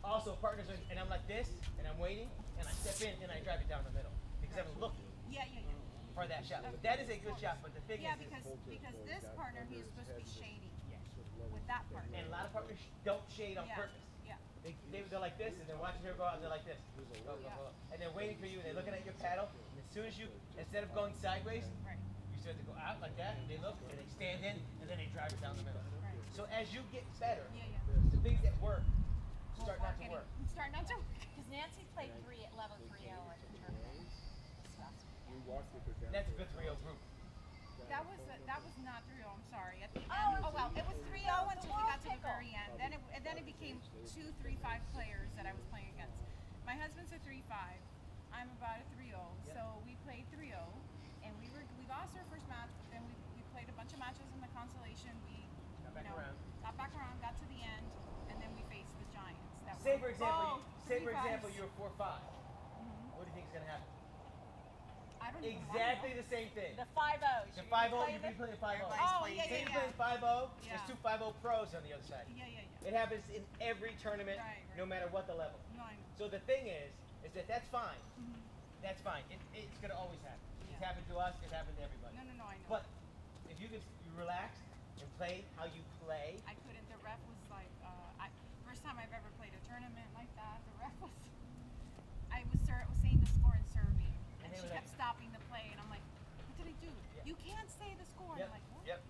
also partners, and I'm like this, and I'm waiting, and I step in, and I drive it down the middle because I'm looking Yeah. for that shot. But that is a good shot. But the thing Yeah, is, because this partner he is supposed to be shady with that partner. and a lot of partners don't shade on Yeah. purpose. Yeah. They're like this, and they're watching her go out, and they're like this. Go, go, go. And they're waiting for you, and they're looking at your paddle. And as soon as you, instead of going sideways, Right. you start to go out like that, and they look, and they stand in, and then they drive it down the middle. Right. So as you get better, Yeah. the things that work Won't start not to any- work. Start not to work. Because Nancy played level 3 at the tournament. We walked with her down. That's a good 3-0 group. That was not 3-0. I'm sorry. At the end, Oh, well, it was 3-0 until we got to the Pickle. very end. Then it became 2 3-5 players that I was playing against. My husband's a 3-5. I'm about a 3-0. Yep. So we played 3-0, and we lost our first match. But then we played a bunch of matches in the consolation. We Got back around. got back around, got to the end, and then we faced the Giants. That Say were for example, both say for 3-5s. example, you're 4-5. What do you think is gonna happen? I don't even Exactly the same thing. The 5-0s. The 5-0, you'd be playing 5-0. Oh, playing yeah, Say yeah, you're yeah. playing 5-0, Yeah. there's 2 5-0 pros on the other side. Yeah. It happens in every tournament, Right. no matter what the level. No, I know. So the thing is that that's fine. That's fine. It's gonna always happen. It's Yeah. happened to us. It happened to everybody. No, I know. But if you relax and play how you play. I couldn't. The ref was like, first time I've ever played a tournament like that. The ref was, I was saying the score and serving, and they she were kept stopping the play, and I'm like, what did I do? Yeah. You can't say the score. Yep. And I'm like, what? Yep.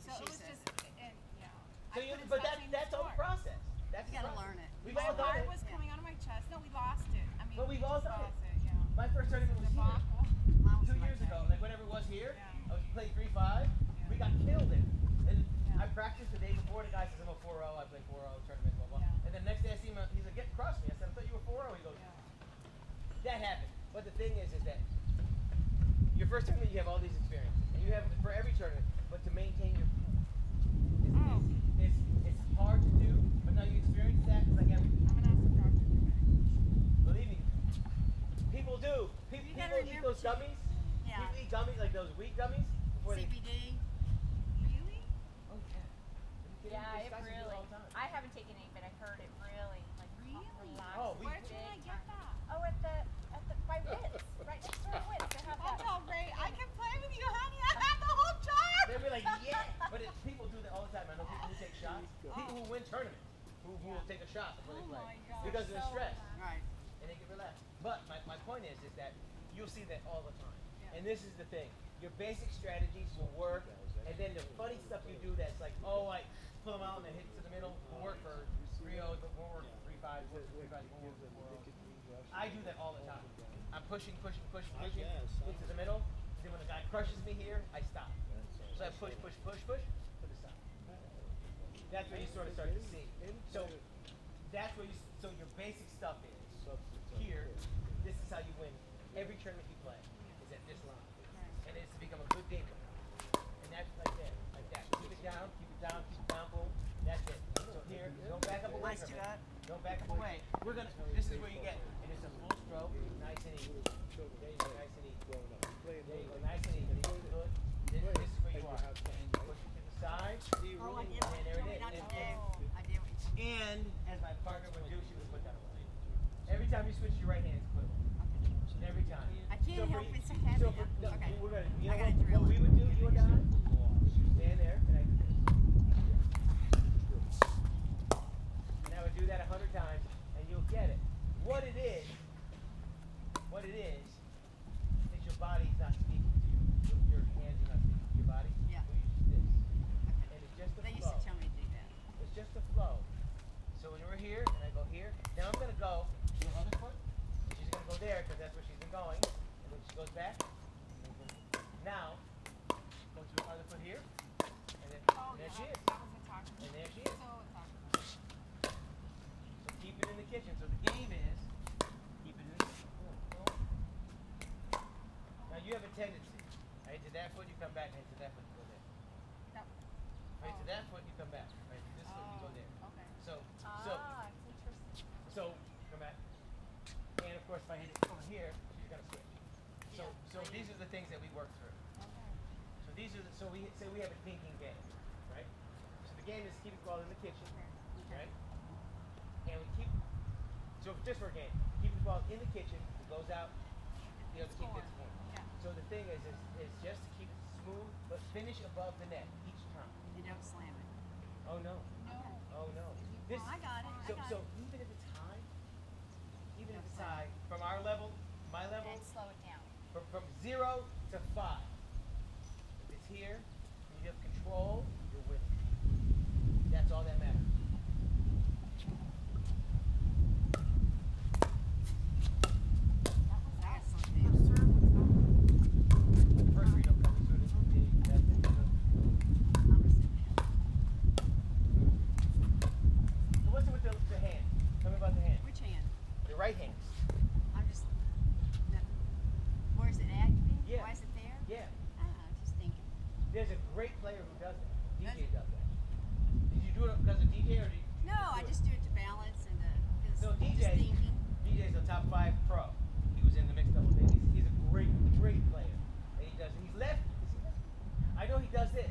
So She it was says just, and yeah. So but that's all the process. That's You the gotta process. learn it. We've My all done heart it. was coming out of my chest. No, we lost it. I mean, But we've we all just done it. lost it. Yeah. My first tournament was here. Debacle. Mine was 2 like years that. ago, like whenever it was here, Yeah. I was playing 3-5. We got killed in. And I practiced the day before. The guy says I'm a 4-0. I play 4-0 tournament, blah blah. Yeah. And then the next day I see him. He's like, get across me. I said, I thought you were 4-0. He goes, Yeah. that happened. But the thing is that your first tournament you have all these experiences, and you have it for every tournament. But to maintain your pool, it's hard to do. But now you experience that. It's like everything. I'm gonna ask the doctor tonight. Believe me, people do. People gotta eat remember those gummies. Yeah. People eat gummies like those wheat gummies before they. CBD. Really? Oh yeah. Yeah, These it guys do really. all the time. I haven't taken any, but I've heard it really like Really? relaxes Oh, we- Where big can I get time. that? Oh, at the by Wits, right next door to Wits. They have I'll that. tell Ray, I can play with you, honey. I have the whole jar. They'll be like, yeah. But people do that all the time. I know people who take shots. People who win tournaments who will take a shot before they Oh play my gosh. because of the So stress. Right. And they get relaxed. But my point is that you'll see that all the time. Yeah. And this is the thing. Your basic strategies will work, and then the funny stuff you do that's like, oh, I pull them out and then hit to the middle will work for 3-0, but won't work for 3-5, won't work for 3-5, won't work for 4-0. I do that all the time. I'm pushing, into the middle. Then when the guy crushes me here, I stop. So I push to the side. That's where you sort of start to see. So that's where so your basic stuff is here. This is how you win every tournament you play. Is at this line, and it's to become a good game player. And that's like that. Keep it down, boom. That's it. So here, don't back up away Mine's from too it. hot. Don't back up away. This is where you get, and it's a full stroke, nice and easy. There you go, nice and easy. There you go, nice and easy. Good. This is where you are. Push it to the side. Oh, I did And what you there told me it not is. to do. I did what you told me. And as my partner would do, she would put that away. Every time you switch your right hand, put it away. Every time. I can't help it, it's so heavy. No, Okay. we're gonna, you I know gotta what drill we it. would do, you and I, is you stand there, and I do this. And I would do that 100 times, and you'll get it. What it is your body's not speaking to you. Your hands are not speaking to your body. Yeah. We use this. Okay. And it's just a They used flow. to tell me to do that. It's just a flow. So when we're here, and I go here, now I'm going to go to your other foot. She's going to go there because that's where she's been going. And then she goes back. Now, go to her other foot here. And then Oh, there yeah, she is. that was a talk. And there she is. So a talk. So keep it in the kitchen. So the game is, keep it in the kitchen. Now you have a tendency. Right to that foot, you come back. Right to that foot, you go there. That, Right to that foot, you come back. Right to this foot, you go there. okay. So It's interesting. So come back. And of course, if I hit it over here, she's gonna switch. So these are the things that we work through. Okay. So these are so we say we have a thinking game, right? So the game is keep the ball in the kitchen, right? And we keep just for a game, keep the ball in the kitchen. It goes out. The other team gets one. Yeah. So the thing is just to keep it smooth, but finish above the net each time. You don't slam it. Oh no. No. Oh no. This. I got it. I got So it. even if it's high, from our level, my level, And slow it down. from 0 to 5. If it's here, and you have control, you're winning. That's all that matters. I got something. First read don't come as soon as that's it. I'm gonna sit down. So what's it with the hand? Tell me about the hand. Which hand? Your right hand. I'm just. No. Where's it at? You mean? Yeah. Why is it there? Yeah. I'm just thinking. There's a great player who does that. Does DJ he? does that. Did you do it because of DJ or did you No, I just do it to balance and because So just DJ, thinking. DJ's a top 5 pro. He was in the mixed double thing. He's a great player. And he's left. Is he left? I know he does this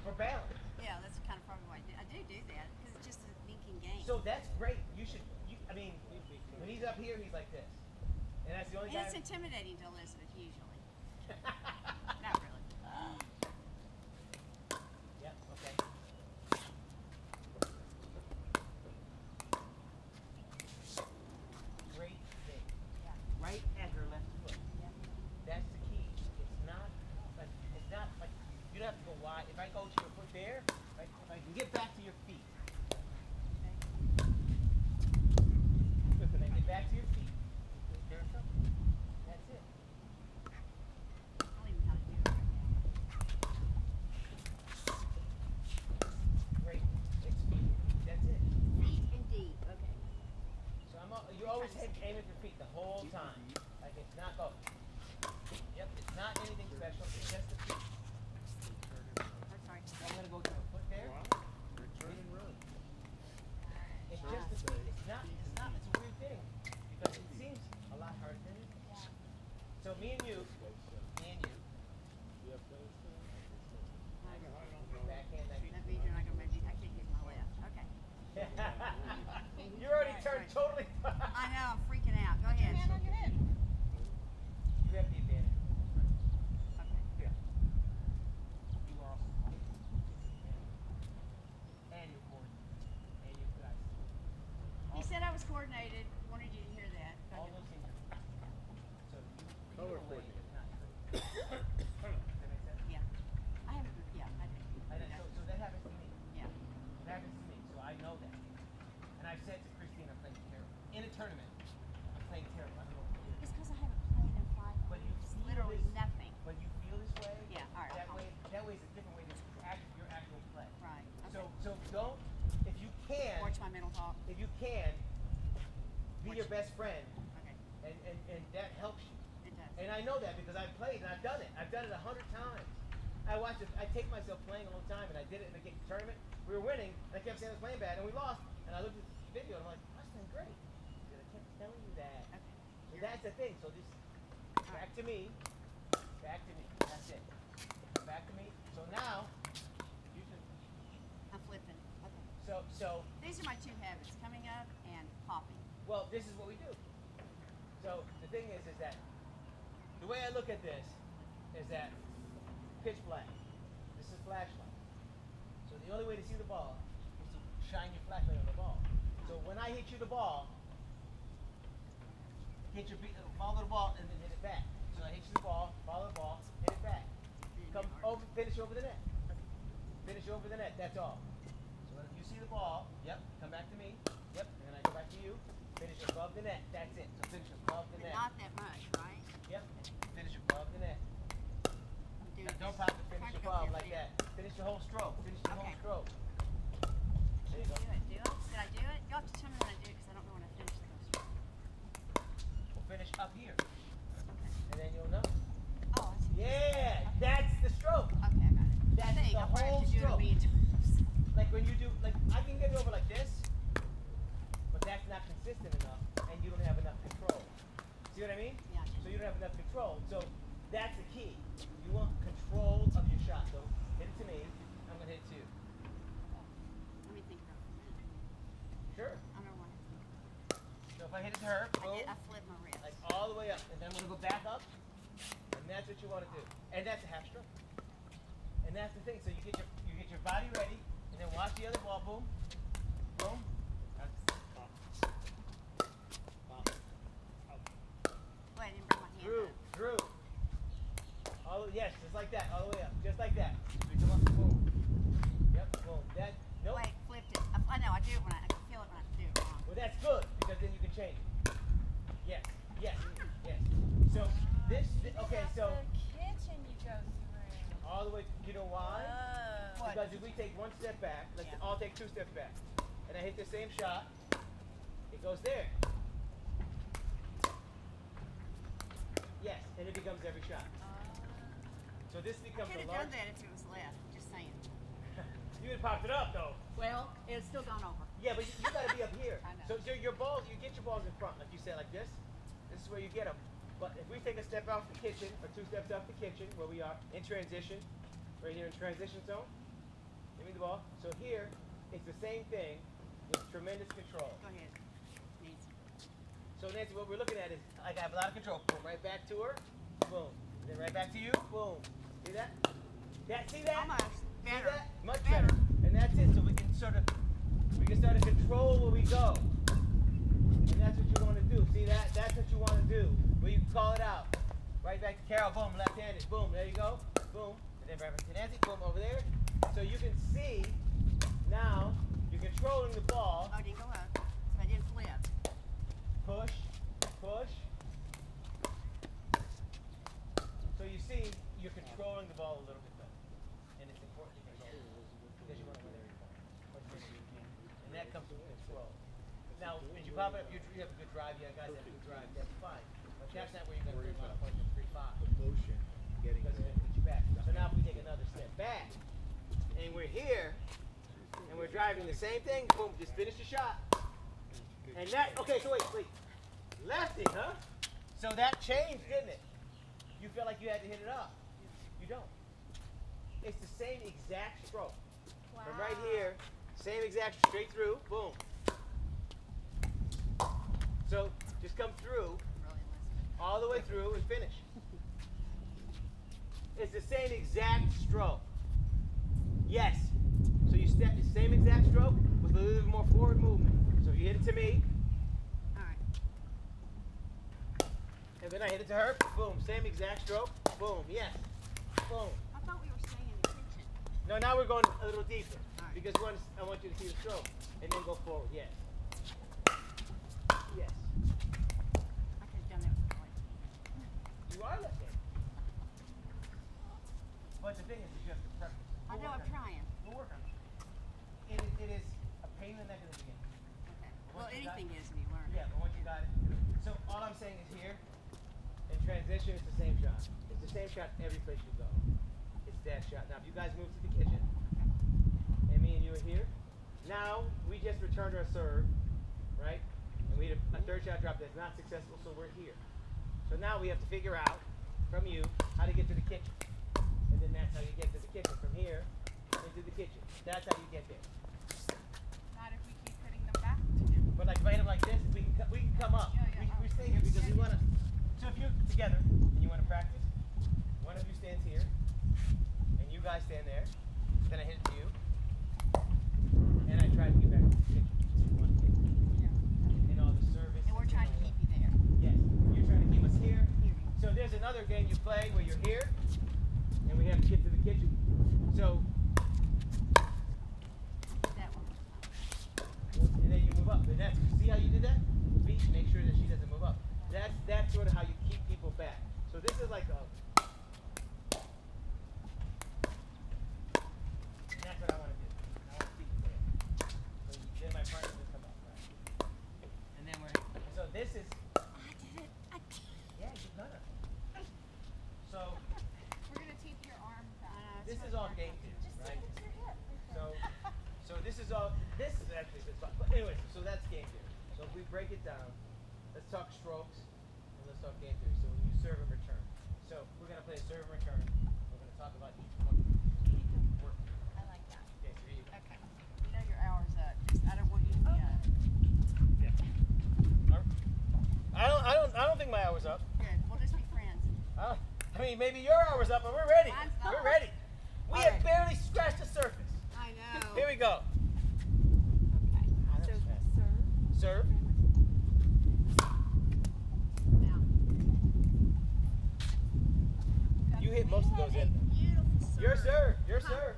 for balance. Yeah, that's kind of probably why I do that because it's just a thinking game. So that's great. I mean, when he's up here, he's like this. And that's the only And it's time. intimidating to Elizabeth usually. Not really. Yep, okay. Great thing. Yeah. Right at her left foot. Yeah. That's the key. It's not like you don't have to go wide. If I go to your foot there, right, if I can get back to your feet. If I get back to your feet. There it comes. That's it. I don't even know how to do it right now. Great. It's feet. That's it. Feet and deep. Okay. So you always aim at your feet the whole time. Like it's not go. Yep, it's not anything special. It's just the feet. I'm sorry. I'm gonna go to a foot there. Wow. Return and run. It's just the feet. It's a weird thing. Because it seems a lot harder than it is. So me and you. Yep, that is Backhand that. That means you're not gonna make me. I can't use my left. Okay. You already turned totally. I know. I'm freaking out. Go ahead. Hand on your hip. You have the advantage. Okay. Yeah. You are also and you're coordinated. And you're good. He said I was coordinated. Wanted you to hear that. All those things are so you Color feel away coordinated. is not true. Does that make sense? Yeah. I haven't. Yeah. I think. So that happens to me. Yeah. It happens to me, so I know that. And I've said to Christine, I'm playing terrible. In a tournament, I'm playing terrible. I don't know what to do. It's because I haven't played in 5 But you weeks. feel Literally this- nothing. But you feel this way. Yeah, all right, That I'll- way is a different way to act your actual play. Right. So Okay. don't, if you can, Watch my mental talk. if you can, be Watch- your best friend, Okay. and that helps you. It does. And I know that because I've played and I've done it. I've done it 100 times. I watched it. I take myself playing all the time, and I did it in the tournament. We were winning, and I kept saying I was playing bad, and we lost. And I looked at the video, and I'm like, I was playing great. And I kept telling you that. Okay. So that's the thing. So just back to me. Back to me. That's it. Back to me. So now, you can. I'm flipping. Okay. So These are my 2 habits: coming up and popping. well, this is what we do. So the thing is that the way I look at this is that pitch black. This is flashlight. So the only way to see the ball is to shine your flashlight on the ball. So when I hit you the ball, follow the ball and then hit it back. So I hit you the ball, follow the ball, hit it back. Come over, finish over the net. Finish over the net. That's all. So when you see the ball, yep, come back to me. Yep, and then I go back to you. Finish above the net. That's it. So finish above the But net. not that much, right? Yep. Finish above the net. I'm doing Don't this. pop the Trying finish to go above here, like here. that. Finish the whole stroke. Finish the whole Okay. stroke. There you Do go. it. Do it. Did I do it? You'll have to tell me when I do it because I don't know when I finish the stroke. We'll finish up here. Okay. And then you'll know. Oh, I see. Yeah, that's the stroke. Okay, I got it. That's Thing, the I'll probably whole have to do it a stroke. million times. Like when you do, like I can get it over like this, but that's not consistent enough, and you don't have enough control. See what I mean? Yeah. So you don't have enough control. So that's the key. You want control of your shot. So hit it to me. I'm gonna hit it to you. Let me think about it for a minute. Sure. I don't want So if I hit it to her, boom, I flipped my wrist. like all the way up, and then I'm gonna go back up, and that's what you want to do. And that's a half stroke. And that's the thing. So you get your body ready, and then watch the other ball. Boom, boom. Wait, I didn't bring my hand Through, up. through. Yes, just like that, all the way up, just like that. We come up, boom. Yep, boom. That, nope. Wait, flipped it. I know. I do it when I can feel it when I do it wrong. Well, that's good because then you can change it. Yes, yes, yes. So this, okay, so The kitchen you go through. all the way. You know why? Whoa. Because if we take one step back, let's Yeah. all take 2 steps back, and I hit the same shot, it goes there. Yes, and it becomes every shot. So this I becomes could a have done large. that if it was left. Just saying. You would popped it up though. Well, it's still gone over. Yeah, but you got to be up here. I know. So your balls, you get your balls in front, like you said, like this. This is where you get them. But if we take a step out the kitchen, or 2 steps out the kitchen, where we are in transition, right here in transition zone. Give me the ball. So here, it's the same thing with tremendous control. Go ahead. Nancy. So Nancy, what we're looking at is I have a lot of control. Boom, right back to her. Boom. Then right back to you. Boom. See that? See that? Almost. See Better. that? Much better. And that's it. So we can start to control where we go. And that's what you want to do. See that? That's what you want to do. Where you call it out. Right back to Carol. Boom. Left-handed. Boom. There you go. Boom. And then right back to Nancy. Boom. Over there. So you can see now you're controlling the ball. Oh, it didn't go up. So I didn't flip. Push. Push. So you see you're controlling the ball a little bit better. And it's important to control it. Because you want to win every point. And that comes from control. Now, as you pop it up, you have a good drive. You guys have a good drive. That's fine. But that's not where you're going to bring a lot of points from 3-5. The motion, getting Because it's going to get you back. So now if we take another step back, and we're here, and we're driving the same thing, boom, just finish the shot. And that, okay, so wait. Lefty, huh? So that changed, didn't it? You felt like you had to hit it up. You don't. It's the same exact stroke. Wow. From right here, same exact straight through, boom. So just come through, all the way through and finish. It's the same exact stroke. Yes. So you step the same exact stroke with a little bit more forward movement. So you hit it to me. Alright. And then I hit it to her. Boom. Same exact stroke. Boom. Yes. Boom. I thought we were staying in the kitchen. No, now we're going a little deeper. Alright. Because I want you to see the stroke. And then go forward. Yes. Yes. I could have done that with the plate. You are left-handed. But the thing is you have to practice. I know, I'm trying. We'll work on it. It is a pain in the neck in the beginning. Okay. Well, Once you got- anything is when you learn it. Yeah, but once you got it. So all I'm saying is here, in transition, it's the same shot. It's the same shot every place you go. It's that shot. Now, if you guys move to the kitchen, and me and you are here, now we just returned our serve, right? And we had a third shot drop that's not successful, so we're here. So now we have to figure out from you how to get to the kitchen. And then that's how you get to the kitchen. From here into the kitchen. That's how you get there. Not if we keep hitting them back. But like if I hit them like this, we can come up. Yeah, yeah. We stay here because we want to. So if you're together and you want to practice, one of you stands here, and you guys stand there. Then I hit it to you, and I try to get back to the kitchen. You want to Yeah. and all the service. And we're trying to keep you there. Yes, you're trying to keep us here. Here. So there's another game you play where you're here, and we have to get to the kitchen. So That one. and then you move up. And that's, see how you did that? Beat, make sure that she doesn't move up. That's sort of how you keep people back. So this is like a. And that's what I want to do. I want to keep it there. So then my partner will come up, right? And then so this is. I did it. I did it. Yeah, you've done it. So We're gonna tape your arm back. this is all game theory, Just right? stick it to your hip. So this is all. This is actually good spot. But anyway, so that's game theory. So if we break it down, let's talk strokes and let's talk game theory. So when you serve and return. So we're gonna play a serve and return. We're gonna talk about each one. Work. I like that. Okay, so here you go. Okay. You know your hour's up. Just, I don't want you to be I don't think my hour's up. Good. We'll just be friends. I mean, maybe your hour's up, but we're ready. Mine's not. We're ready. We All have right. barely scratched the surface. I know. Here we go. Okay. So serve. Serve. Now. You hit most of those in. Beautiful serve. Your serve. Your Huh. serve.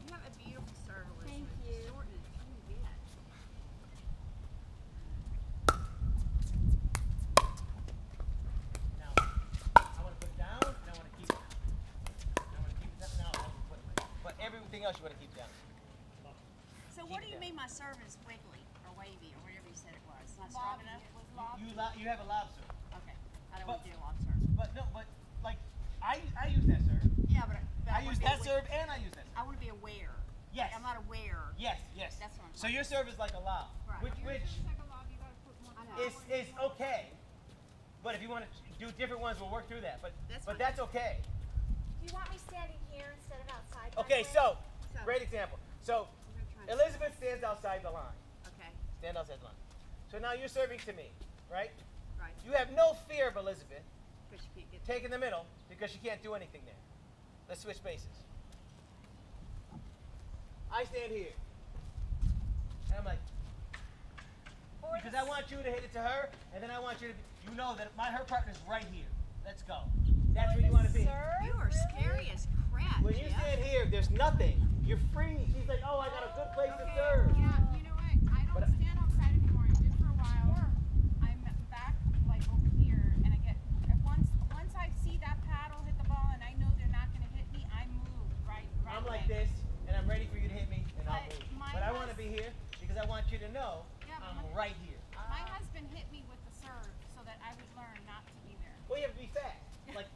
You have a beautiful serve, Elizabeth. Thank you. Shorten it a teeny bit. Now, I want to put it down, and I want to keep it down. I want to keep it down. Now, I want to put it down. But everything else you want to keep down. So what do Keep you that. mean my serve is wiggly or wavy or whatever you said it was? Not strong Lobby. enough? It was lobby. You have a lob serve. Okay. I don't But- want to do a long serve. But no, but like, I use that serve. Yeah, but I wanna use be that aware- serve and I use that serve. I want to be aware. Yes. Like, I'm not aware. Yes, yes. That's what I'm So your serve is like a lob, Right. which Yours is like a lobby. You gotta put more I know. power is into it. okay. But if you want to do different ones, we'll work through that. But That's but fine. that's okay. Do you want me standing here instead of outside? Okay, that way? so So- great example. So I'm gonna try and- Elizabeth stands outside the line. Okay. Stand outside the line. So now you're serving to me. right? Right. You have no fear of Elizabeth Because you can't get taking the middle because she can't do anything there. Let's switch bases. I stand here. And I'm like, because I want you to hit it to her, and then I want you to, you know that her partner's right here. Let's go. That's where you want to be. You are scary as crap. When you Jeff. stand here, there's nothing. You're free. She's like, oh, I got a good place to serve. Yeah, you know what? I don't stand outside anymore. I did for a while. I'm back like over here, and I get once I see that paddle hit the ball, and I know they're not going to hit me. I move right. I'm like this, and I'm ready for you to hit me, and I'll move. My But I want to be here because I want you to know I'm right here. My husband hit me with the serve so that I would learn not to be there. Well, you have to be fast.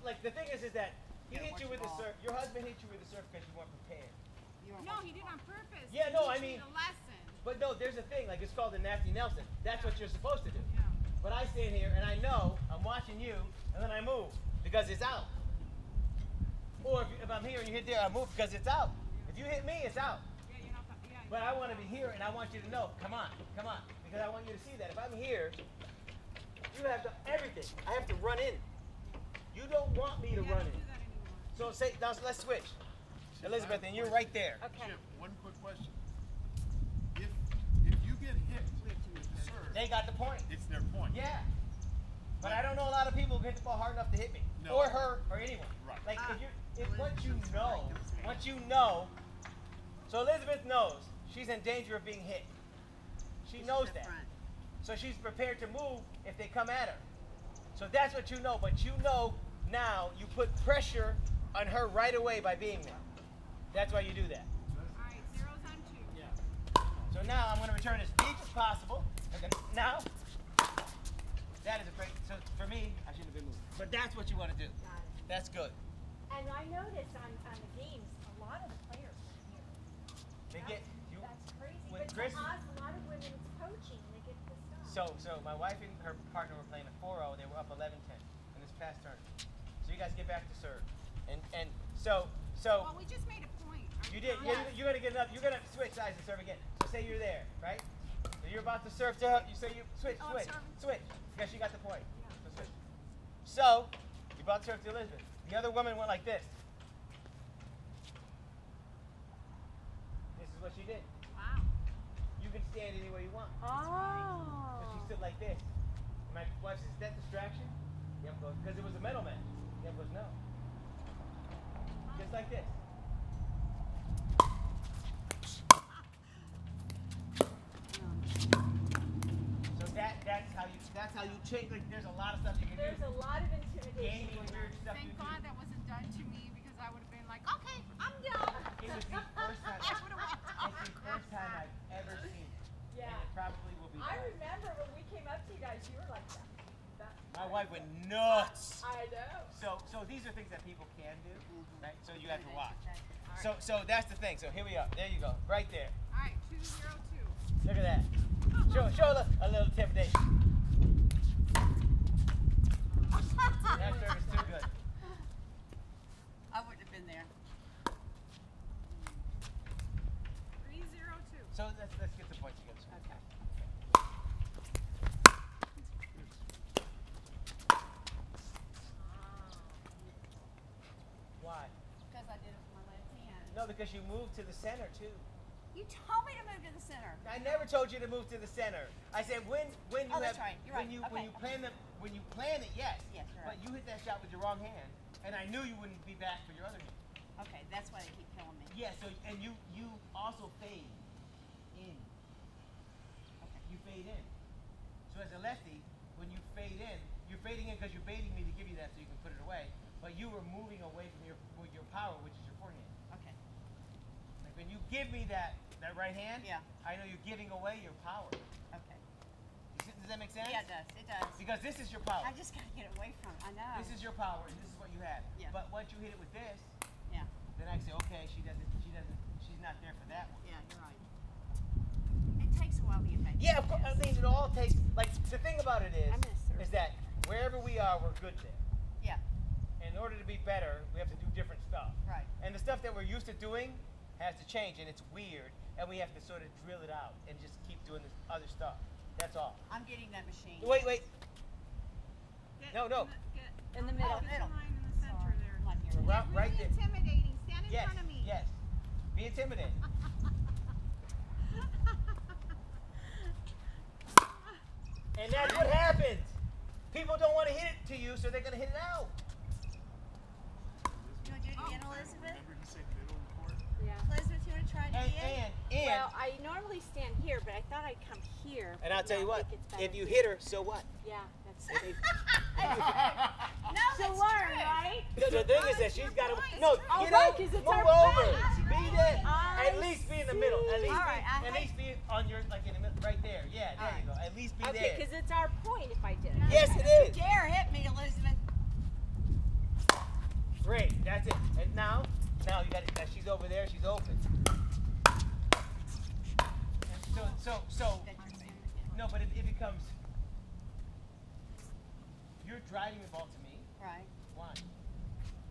Like the thing is that he Yeah, hit you watch with the the ball. serve. Your husband hit you with the serve because you weren't prepared. No, he did on purpose. Yeah, to no, teach I me mean- the lesson. But no, there's a thing. Like it's called the nasty Nelson. That's what you're supposed to do. Yeah. But I stand here and I know I'm watching you, and then I move because it's out. Or if I'm here and you hit there, I move because it's out. If you hit me, it's out. Yeah, you're not. Yeah. But I want to be here, and I want you to know, come on, because I want you to see that if I'm here, you have to everything. I have to run in. You don't want me to Yeah, run don't in. do that anymore. So say now let's switch, Elizabeth, and you're right there. Okay. Chip, one quick question. If you get hit with the serve, They got the point. it's their point. Yeah. But I don't know a lot of people who hit the ball hard enough to hit me, No. or her, or anyone. Right. Like if you, if Well, once you that's know, right, that's right. once you know. So Elizabeth knows she's in danger of being hit. She This is knows the that. front. So she's prepared to move if they come at her. So that's what you know. But you know now you put pressure on her right away by being there. That's why you do that. All right, zero's on 2. Yeah. So now I'm going to return as deep as possible. And then now, that is a break. So for me, I shouldn't have been moving. But that's what you want to do. Got it. That's good. And I noticed on the games, a lot of the players are here. They get you. That's crazy. When But Chris- to us, a lot of women's coaching, they get pissed off. So my wife and her partner were playing a 4-0. They were up 11-10 in this past tournament. So you guys get back to serve. And so Well, we just made a point. Are you we did. done? Yeah, you're gonna get another. You're gonna switch sides and serve again. So say you're there, right? So you're about to serve to her. You say you switch, Oh, I'm switch, serving. switch. Because you got the point. So switch. So you're about to serve to Elizabeth. The other woman went like this. This is what she did. Wow. You can stand any way you want. Oh. But she stood like this. And my wife says, is that distraction? Yep, goes, because it was a metal match. Yep, goes, no. Just like this. So that's how you change. Like there's a lot of stuff you can There's do. a lot of intimidation Gaming, going weird on. stuff Thank you God do. that wasn't done to me because I would have been like, okay, I'm done. It was the first time. That's what it was. It's the first time I've ever seen it. Yeah. And it probably will be. I more. remember when we came up to you guys, you were like that. My wife went nuts. I know. So these are things that people can do, right? So you have to watch. Okay. All right. So that's the thing. So here we are. There you go. Right there. All right, 202. Look at that. Show a little intimidation. That serve is too good. I wouldn't have been there. 302. So let's get the points together. Okay. Why? Because I did it with my left hand. No, because you moved to the center too. You told me to move to the center. I never told you to move to the center. I said when you Oh, have that's right. You're when right. you Okay, when you plan the when you plan it, yes. Yes, you're But right. you hit that shot with your wrong hand, and I knew you wouldn't be back for your other hand. Okay, that's why they keep killing me. Yeah. So and you also fade in. Okay. You fade in. So as a lefty, when you fade in, you're fading in because you're baiting me to give you that so you can put it away. But you were moving away from your power, which is your forehand. Okay. Like when you give me that right hand, Yeah. I know you're giving away your power. Okay. Does that make sense? Yeah, it does. It does. Because this is your power. I just gotta get away from it. I know. This is your power, and this is what you have. Yeah. But once you hit it with this, Yeah. then I say, okay, she's not there for that one. Yeah, you're right. It takes a while to get back. Yeah, of course. I mean, it all takes. Like the thing about it I'm gonna serve. is that wherever we are, we're good there. Yeah. In order to be better, we have to do different stuff. Right. And the stuff that we're used to doing has to change, and it's weird, and we have to sort of drill it out and just keep doing this other stuff. That's all. I'm getting that machine. Wait. Get No. In the middle. Middle. Line in the center Sorry. there. I'm not We're hearing right, right Really there. intimidating. Stand in Yes. front of me. Yes. Be intimidated. And that's what happens. People don't want to hit it to you, so they're gonna hit it out. You want to do it again, Elizabeth? Remember he said middle of the court? Yeah. Elizabeth, you want to try it again? And Well, I normally stand here, but I thought I'd come here. and I'll tell you No, what. I think it's better If you here. hit her, so what? Yeah, that's No, to that's learn, true. right? The thing is that she's got to Oh, get right, out, 'cause it's move our over, friend. be there. I At least be in the middle. At see. least, All right, I at least be on your like in the middle, right there. Yeah, there you go. At least be Okay, there. because it's our point if I did it. Yes, it is. Dare hit me, Elizabeth. Great, that's it. And now you got it. She's over there. She's open. And so. No, but it becomes. You're driving the ball to me. Right. Why?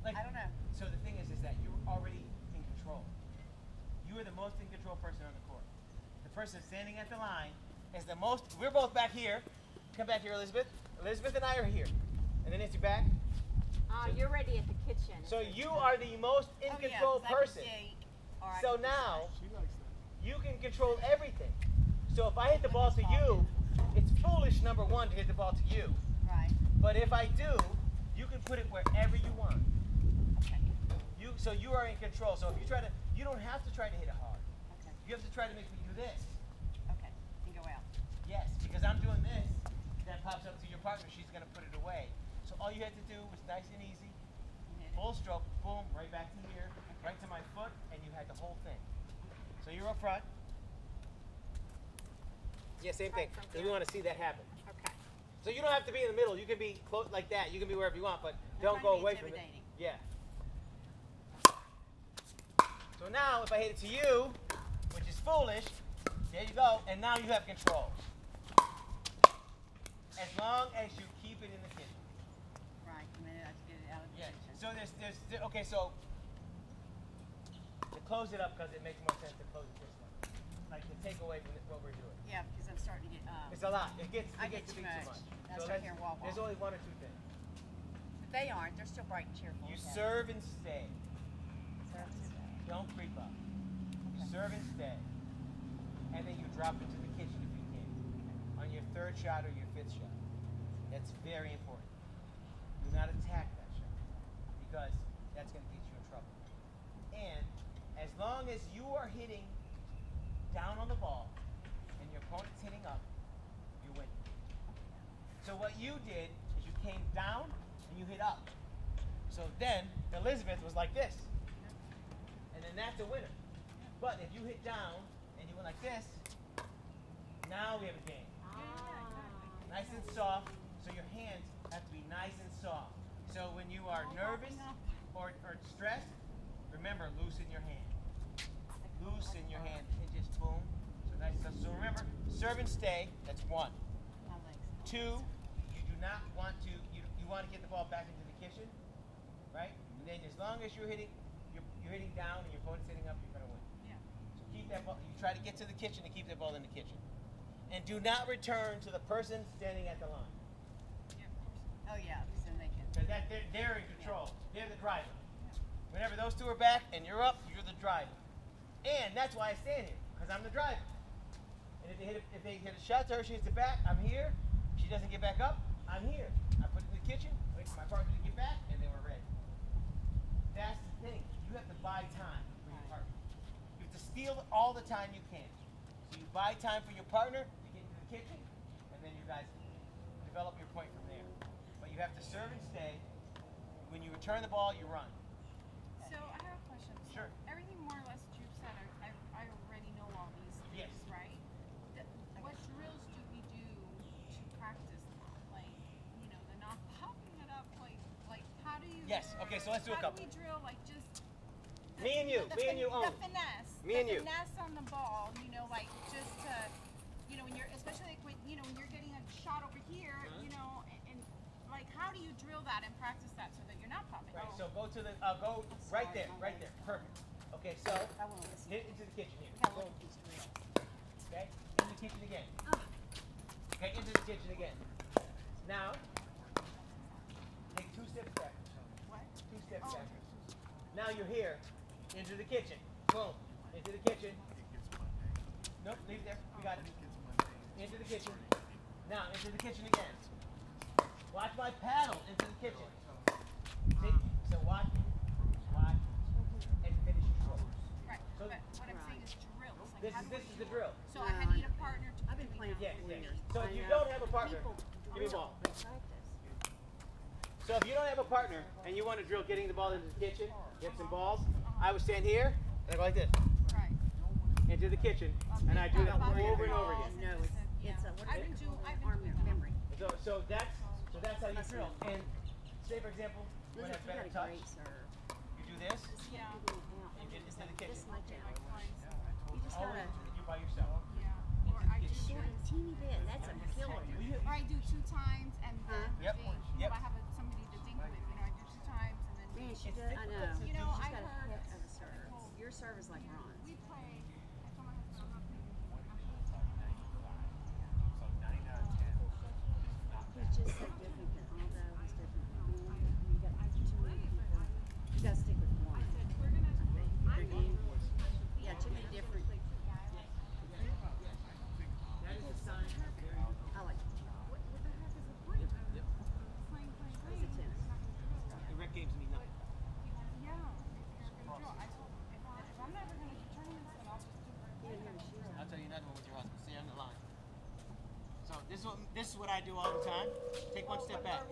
Like, I don't know. So the thing is that you're already in control. You are the most in control person on the court. The person standing at the line is the most. We're both back here. Come back here, Elizabeth. Elizabeth and I are here. And then it's your back. You're ready at the kitchen. So you are the most in control person. So now She likes that. you can control everything. So if I hit the ball to you, it's foolish, number one, to hit the ball to you. Right. But if I do, you can put it wherever you want. Okay. So you are in control. So if you try to, you don't have to try to hit it hard. Okay. You have to try to make me do this. Okay. And go out. Yes, because I'm doing this. That pops up to your partner. She's going to put it away. So all you have to do is nice and easy. Full stroke, boom, right back to here, right to my foot, and you had the whole thing. So you're up front. Yeah, same thing. Right from Because we here. want to see that happen. Okay. So you don't have to be in the middle. You can be close like that. You can be wherever you want, but don't trying go to be away from it. intimidating. Yeah. So now, if I hit it to you, which is foolish, there you go, and now you have control. As long as you keep it in the kitchen. Right. And then I have to get it out of the Yeah. kitchen. So okay, so to close it up, because it makes more sense to close it this way. Like to take away from what we're doing. Yeah, because I'm starting to get. It's a lot. It gets I to get be too too much. much. That's So right here, wall. there's only one or two things. But they aren't. They're still bright and cheerful. You okay. serve and stay. Serve and stay. Don't creep up. You Okay. serve and stay. And then you drop into the kitchen if you can. On your third shot or your fifth shot. That's very important. Do not attack that shot. Because that's going to get you in trouble. And as long as you are hitting down on the ball and your opponent's hitting up, you win. So what you did is you came down and you hit up. So then Elizabeth was like this. And then that's a winner. But if you hit down and you went like this, now we have a game. Nice and soft, so your hands have to be nice and soft. So when you are nervous or stressed, remember, loosen your hand. Loosen your hand and just boom. So nice and soft. So remember, serve and stay, that's one. My legs. Two, you do not want to, you want to get the ball back into the kitchen, right? And then as long as you're hitting down and your opponent's hitting up, you're going to win. Yeah. So keep that ball, you try to get to the kitchen and keep that ball in the kitchen. And do not return to the person standing at the line. Oh yeah, because then they can. Because they're in control. They're the driver. Whenever those two are back and you're up, you're the driver. And that's why I stand here, because I'm the driver. And if they hit a shot to her, she hits it back, I'm here. She doesn't get back up, I'm here. I put it in the kitchen, wait for my partner to get back, and then we're ready. That's the thing. You have to buy time for your partner. You have to steal all the time you can. So you buy time for your partner to get into the kitchen, and then you guys develop your point from there. But you have to serve and stay. When you return the ball, you run. So I have a question. So Sure. everything more or less that you've said, I already know all these things, Yes. right? What drills do we do to practice that? Like, the not popping it up, like how do you? Yes, okay, so let's do a How couple. do we drill like just? Me and you, me and you The only. finesse. Me and you. The finesse on the ball, like just to, when you're, especially like when you're getting a shot over here, and like how do you drill that and practice that so that you're not popping? Right, so go to the, go right there, right there, perfect. Okay, so I won't listen. hit into the kitchen here. Look how Boom. little these drills. Okay, in the kitchen again. Okay, into the kitchen again. Now, take 2 steps back. What? 2 steps back. Now you're here. Into the kitchen. Boom. Into the kitchen. Nope, leave it there. We got it. Into the kitchen. Now, into the kitchen again. Watch my paddle into the kitchen. See? So watch, and finish your stroke. Right. So But what I'm saying is drills. Like, this how is do this we is the do drill. it? So I need a partner to I've been playing for Yes, 4 yes. years. So if you don't have a partner, give me a ball. So if you don't have a partner and you want to drill getting the ball into the kitchen, get some balls, I would stand here and I go like this. Right. Into the kitchen, and I do that over and over again. No, it's a, what I've is been it? doing Arm memory. So that's how you drill. And say for example, you want to have better Got a touch. great serve. You do this, Yeah. you get into the kitchen. This much out. Like, You just Always gotta you by yourself. yeah. Or I do. short a teeny bit. That's a killer. Or I do 2 times and then Yep. dink. Yep. If I have somebody to dink with, I do 2 times and then Man, dink. she does. I know. You know, She's I got a heard. heck of a serve. Your serve is like bronze. We play. I told my husband I'm not playing. He's just so different than all those. He's different from home. You got too many people. You got to stick with one. We're gonna. I think. Yeah, too many different. That is the sign. I like. What the heck is the point? Yep. It's a tennis. The rec games mean nothing. Yeah. You're gonna drill. I told if I'm never gonna do tournaments, then I'll just do You didn't have a shoes on. I'll tell you another one with your husband. Stay on the line. So this is what I do all the time. Take one step back.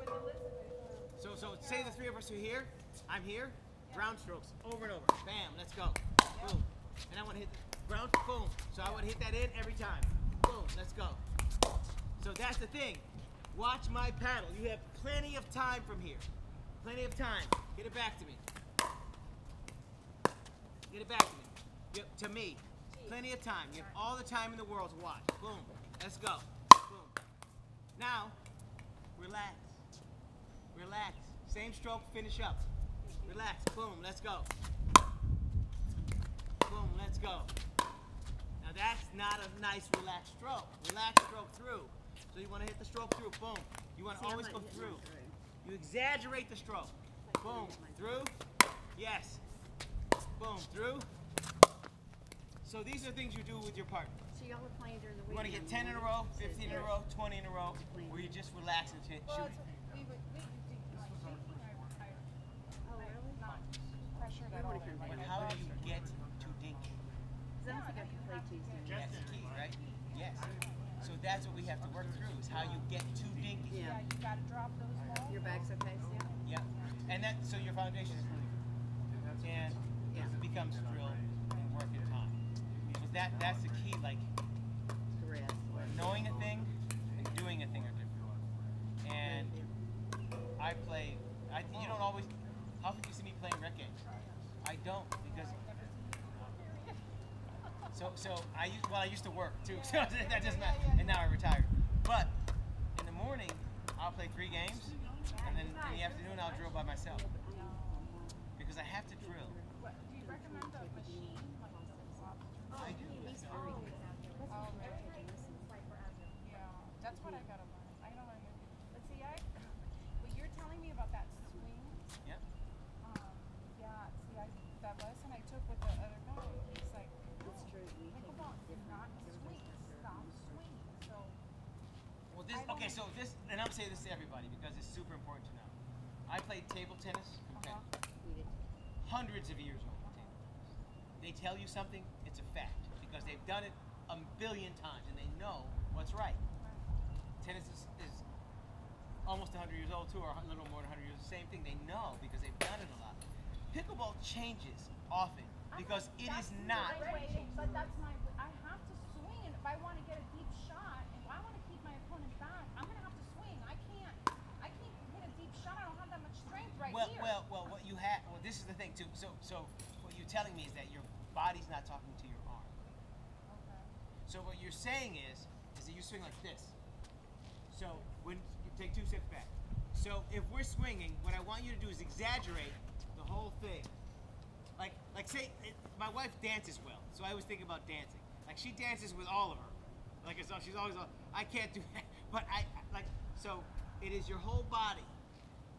So say the 3 of us are here. I'm here. Ground strokes over and over. Bam. Let's go. Boom. And I want to hit ground. Boom. So I want to hit that in every time. Boom. Let's go. So that's the thing. Watch my paddle. You have plenty of time from here. Plenty of time. Get it back to me. Get it back to me. To me. Plenty of time. You have all the time in the world to watch. Boom. Let's go. Boom. Now, relax. Relax. Same stroke, finish up. Relax. Boom. Let's go. Boom. Let's go. Now that's not a nice relaxed stroke. Relaxed stroke through. So you want to hit the stroke through. Boom. You want to See, I'm always not go hitting through. mine You exaggerate the stroke. Boom. Through. Yes. Boom. Through. So these are things you do with your partner. So y'all are playing during the You week. want to get 10 in a row, 15 in a row, 20 in a row, where you just relax and hit Well, shooting. we do like shaking. Oh, really? Not pressured I at all. wanna come Like, But back. how do you get to dinking? Because I don't think I can play Tuesday. That's the key, right? Yes. So that's what we have to work through, is how you get to dinking. Yeah. yeah, you gotta drop those balls. Your back's okay still? Yeah. And that, so your foundation is really good. And it becomes drill and work in time. So that's the key, like The rest. knowing a thing and doing a thing are different. And I play, you don't always, how often do you see me playing rec games? I don't, because, so I used to work too, so that doesn't matter, and now I retired. But in the morning, I'll play 3 games, and then in the afternoon, I'll drill by myself. Because I have to drill. What, do you recommend a machine? Like I do. He's very good. Oh, really? Yeah, that's what I gotta learn. I gotta learn. But see, what you're telling me about that swing, Yep. yeah, see, that lesson I took with the other guy, he's like, It's true. We take pickleball is different. not swing, stop swinging. So, Well, and I'm saying this to everybody because it's super important to know. I played table tennis competitive. We did. Hundreds of years old table tennis. They tell you something, it's a fact because they've done it a billion times and they know what's right. Tennis is almost 100 years old too, or a little more than 100 years. The same thing. They know because they've done it a lot. Pickleball changes often because it is not. but that's my, I have to swing, and if I want to get a deep shot, if I want to keep my opponent back, I'm gonna have to swing. I can't hit a deep shot. I don't have that much strength right here. Well, what you have. Well, this is the thing too. So what you're telling me is that your body's not talking to your arm. Okay. So what you're saying is that you swing like this. So when you take 2 steps back. So if we're swinging, what I want you to do is exaggerate the whole thing. Like say, my wife dances well, so I always think about dancing. Like she dances with all of her. Like it's, she's always like, I can't do that. But so it is your whole body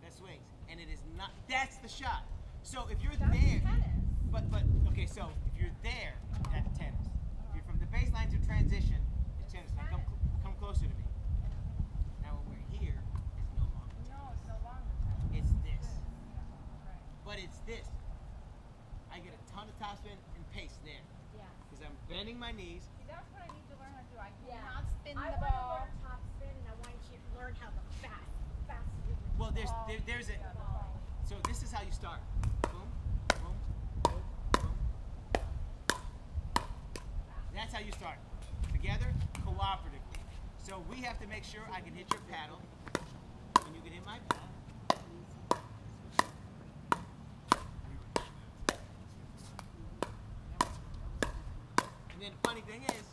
that swings, and it is not. That's the shot. So if you're That's there, tennis. but okay. So if you're there, that's tennis. If you're from the baseline to transition, it's tennis. Now come closer to me. Now when we're here, it's no longer tennis. No, it's no longer tennis. It's this. Right. But it's this. I get a ton of topspin and pace there. Yeah. Because I'm bending my knees. See, that's what I need to learn how to do. I Yeah. cannot spin I the want to ball. learn top spin, and I want you to learn how the fast you can Well, there's Oh, there's a. yeah, the ball. So this is how you start. Boom, boom, boom, boom. That's how you start. Together, cooperatively. So we have to make sure I can hit your paddle, and you can hit my paddle. And then the funny thing is,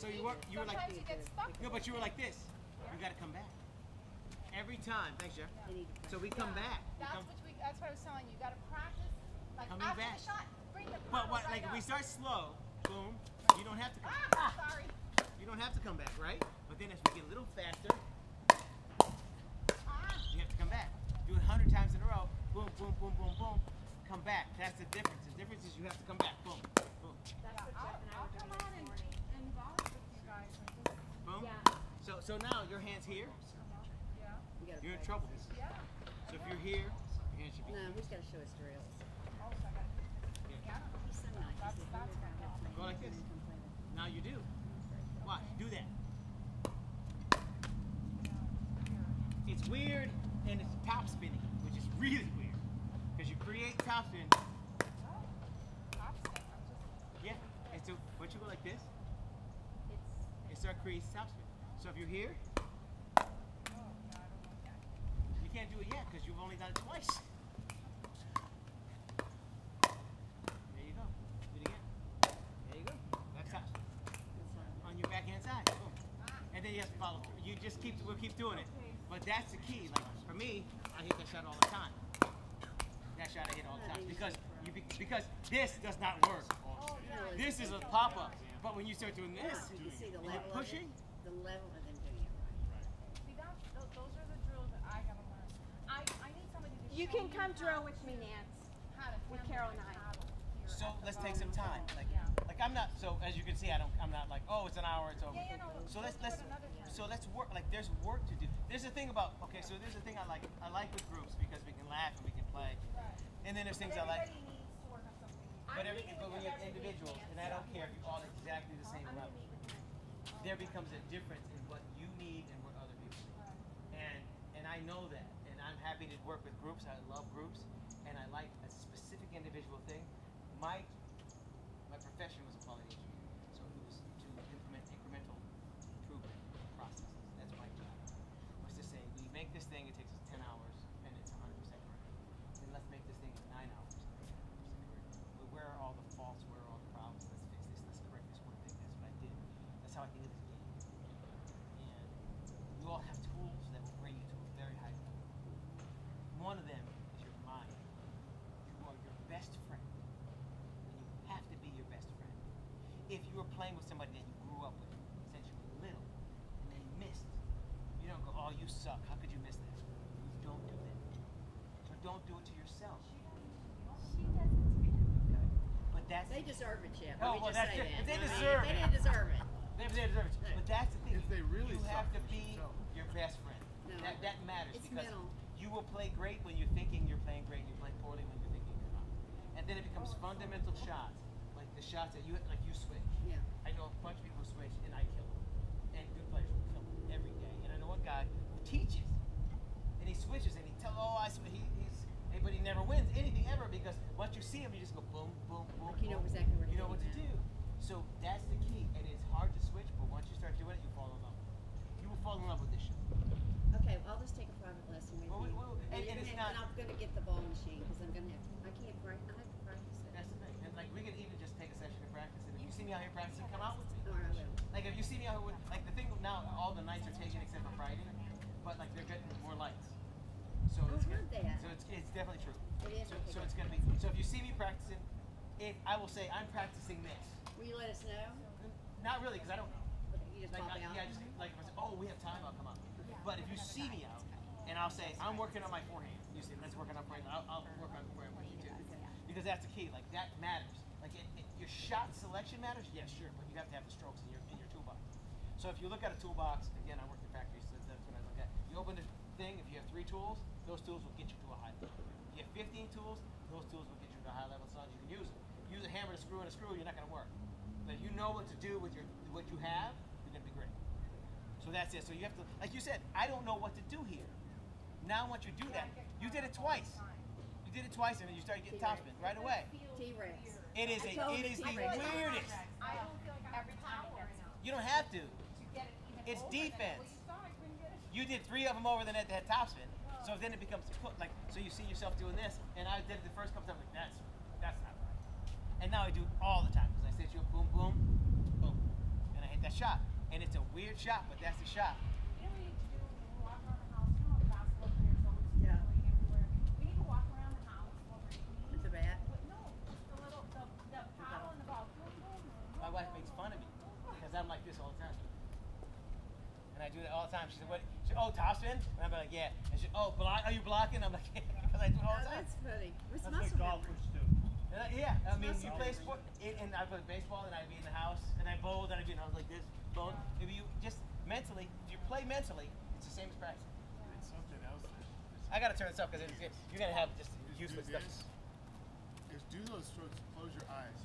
so you were like, Sometimes you get stuck. no, but you were like this. You got to come back. Every time. Thanks, Jeff. So we come back. That's what I was telling you. You got to practice. Like Coming after back. the shot, bring the But paddle what, right like, if we up. start slow, boom, you don't have to come Ah, sorry. You don't have to come back, right? But then as we get a little faster, Ah. you have to come back. Do it 100 times in a row. Boom, boom, boom, boom, boom. Come back. That's the difference. The difference is you have to come back. Boom, boom, That's what Jeff and I I'll were come doing on this morning. and volley with you guys. boom. Yeah. So now your hand's here. Yeah. You're in trouble. Yeah. So if you're here, your hand should be No, here. he's got to show us drills. Oh, so I got Yeah. He's so nice. That's He's my problem. Go like this. Now you do. Watch. Do that. It's weird and it's top spinning, which is really weird. Because you create top spin. Yeah. And so once you go like this, it starts creating top spin. So if you're here, you can't do it yet because you've only done it twice. There you go. Do it again. There you go. That's top spin. On your backhand side. Boom. And then you have to follow through. You just we'll keep doing it. But that's the key. Like for me, I hit that shot all the time. That shot I hit all the time. Because this does not work. This is a pop-up. But when you start doing this, You can see the and you're level pushing, of it, the level of them doing it right. See, those are the drills that I gotta learn. I need somebody to You show can me come how drill with me, Nance. to with handle Carol the and I. paddle here so at the let's take some bottom. time. Yeah. Like I'm not, so as you can see, I'm not like, oh, it's an hour, it's over. Yeah, no, So let's let's do it another time. work. Like there's work to do. There's a thing about, okay, so there's a thing I like with groups because we can laugh and we can play. Right. And then there's But things I like. everybody needs to work on something. But when you have individuals, and I don't care if you're all exactly the same level, there becomes a difference in what you need and what other people need. And I know that, and I'm happy to work with groups. I love groups, and I like a specific individual thing. My profession was a quality engineer, so it was to implement incremental improvement processes. That's my job. Was to say we make this thing, it takes us 10 hours, and it's 100% correct. Then let's make this thing in 9 hours. But where are all the faults? Where are all the problems? Let's fix this. Let's correct this one thing. That's what I did. That's how I think of this game. And you all have tools that will bring you to a very high level. One of them is your mind. You are your best friend. And you have to be your best friend. If you were playing with somebody that you grew up with since you were little and they missed, you don't go, oh, you suck. How could you miss that? You don't do that. Or don't do it to yourself. She doesn't. But that's They deserve it, Chip. Oh, Let me well, just that's say it. that. They I mean, deserve they it. didn't deserve it. they deserve it. But that's the thing. If they really you have suck, to they be should tell. your best friend. No. That matters It's because mental. you will play great when you're thinking you're playing great. You play poorly when you're thinking you're not. And then it becomes fundamental shots, like the shots that you switch. Yeah. I know a bunch of people who switch, and I kill them. And good players will kill them every day. And I know one guy who teaches, and he switches, and he tells, but he never wins anything ever because once you see him, you just go boom, boom, boom. Like you know boom. exactly where to You know hit what to him do. So that's the key, and it's hard to switch, but once you start doing it, you fall in love. You will fall in love with this shit. Okay, well, I'll just take a private lesson with Well, you. and it's not. And I'm going to get the ball machine because I'm going to have to. I can't practice. I have to practice it. That's the thing. And like we can even just take a session and practice. And if you see me out here practicing, come out with me. All right, I will. Like if you see me out here with, like the thing now, all the nights are taken except for Friday, but like they're getting more lights. So I it's heard that. So it's definitely true. It is. So it's gonna be. So if you see me practicing, I will say I'm practicing this. Will you let us know? Not really, because I don't know. just like, pop out. yeah, just like if I say, oh, we have time, I'll come up. But if you see me out, and I'll say, I'm working on my forehand. You say, let's work on our forehand. I'll work on forehand with you too. Because that's the key. Like that matters. Like your shot selection matters. Yes, sure, but you have to have the strokes in your toolbox. So if you look at a toolbox, again, I work in factories, so that's what I look at. You open the thing. If you have 3 tools, those tools will get you to a high level. If you have 15 tools, those tools will get you to a high level as long as you can use them. Use a hammer to screw and a screw, you're not going to work. But if you know what to do with what you have, you're going to be great. So that's it. So you have to, like you said, I don't know what to do here. Now once you do that, you did it twice. You did it twice, and then you started getting topspin right away. T-Rex. It is the weirdest. I don't feel like I have power You don't have to. to get it even It's over defense. The net. Well, you thought I couldn't get it. You did 3 of them over the net that had topspin. So then it becomes like, so you see yourself doing this, and I did it the first couple times, like that's not right. And now I do it all the time because I say to you, boom, boom, boom, and I hit that shot. And it's a weird shot, but that's the shot. You know what we need to do when we walk around the house? You know, the basketball players always Yeah. going everywhere. We need to walk around the house while we're eating. With the bat? No, just the little, the paddle and the ball. Boom, boom, boom. My wife makes fun of me because I'm like this all the time. And I do that all the time. She said, "What?" She said, "Oh, topspin." And I'm like, "Yeah." And she, "Oh, are you blocking?" I'm like, "Yeah," because I do it all the time. That's funny. What's That's what muscle golfers do. Yeah, I mean, muscle you play sport, and I play baseball, and I'd be in the house, and I bowled, and I'd be in the house like this, bowled. If you just mentally, if you play mentally, it's the same as practice. It's something else. I gotta turn this up because you're gonna have just Just useless do stuff. this. Just do those strokes. Close your eyes.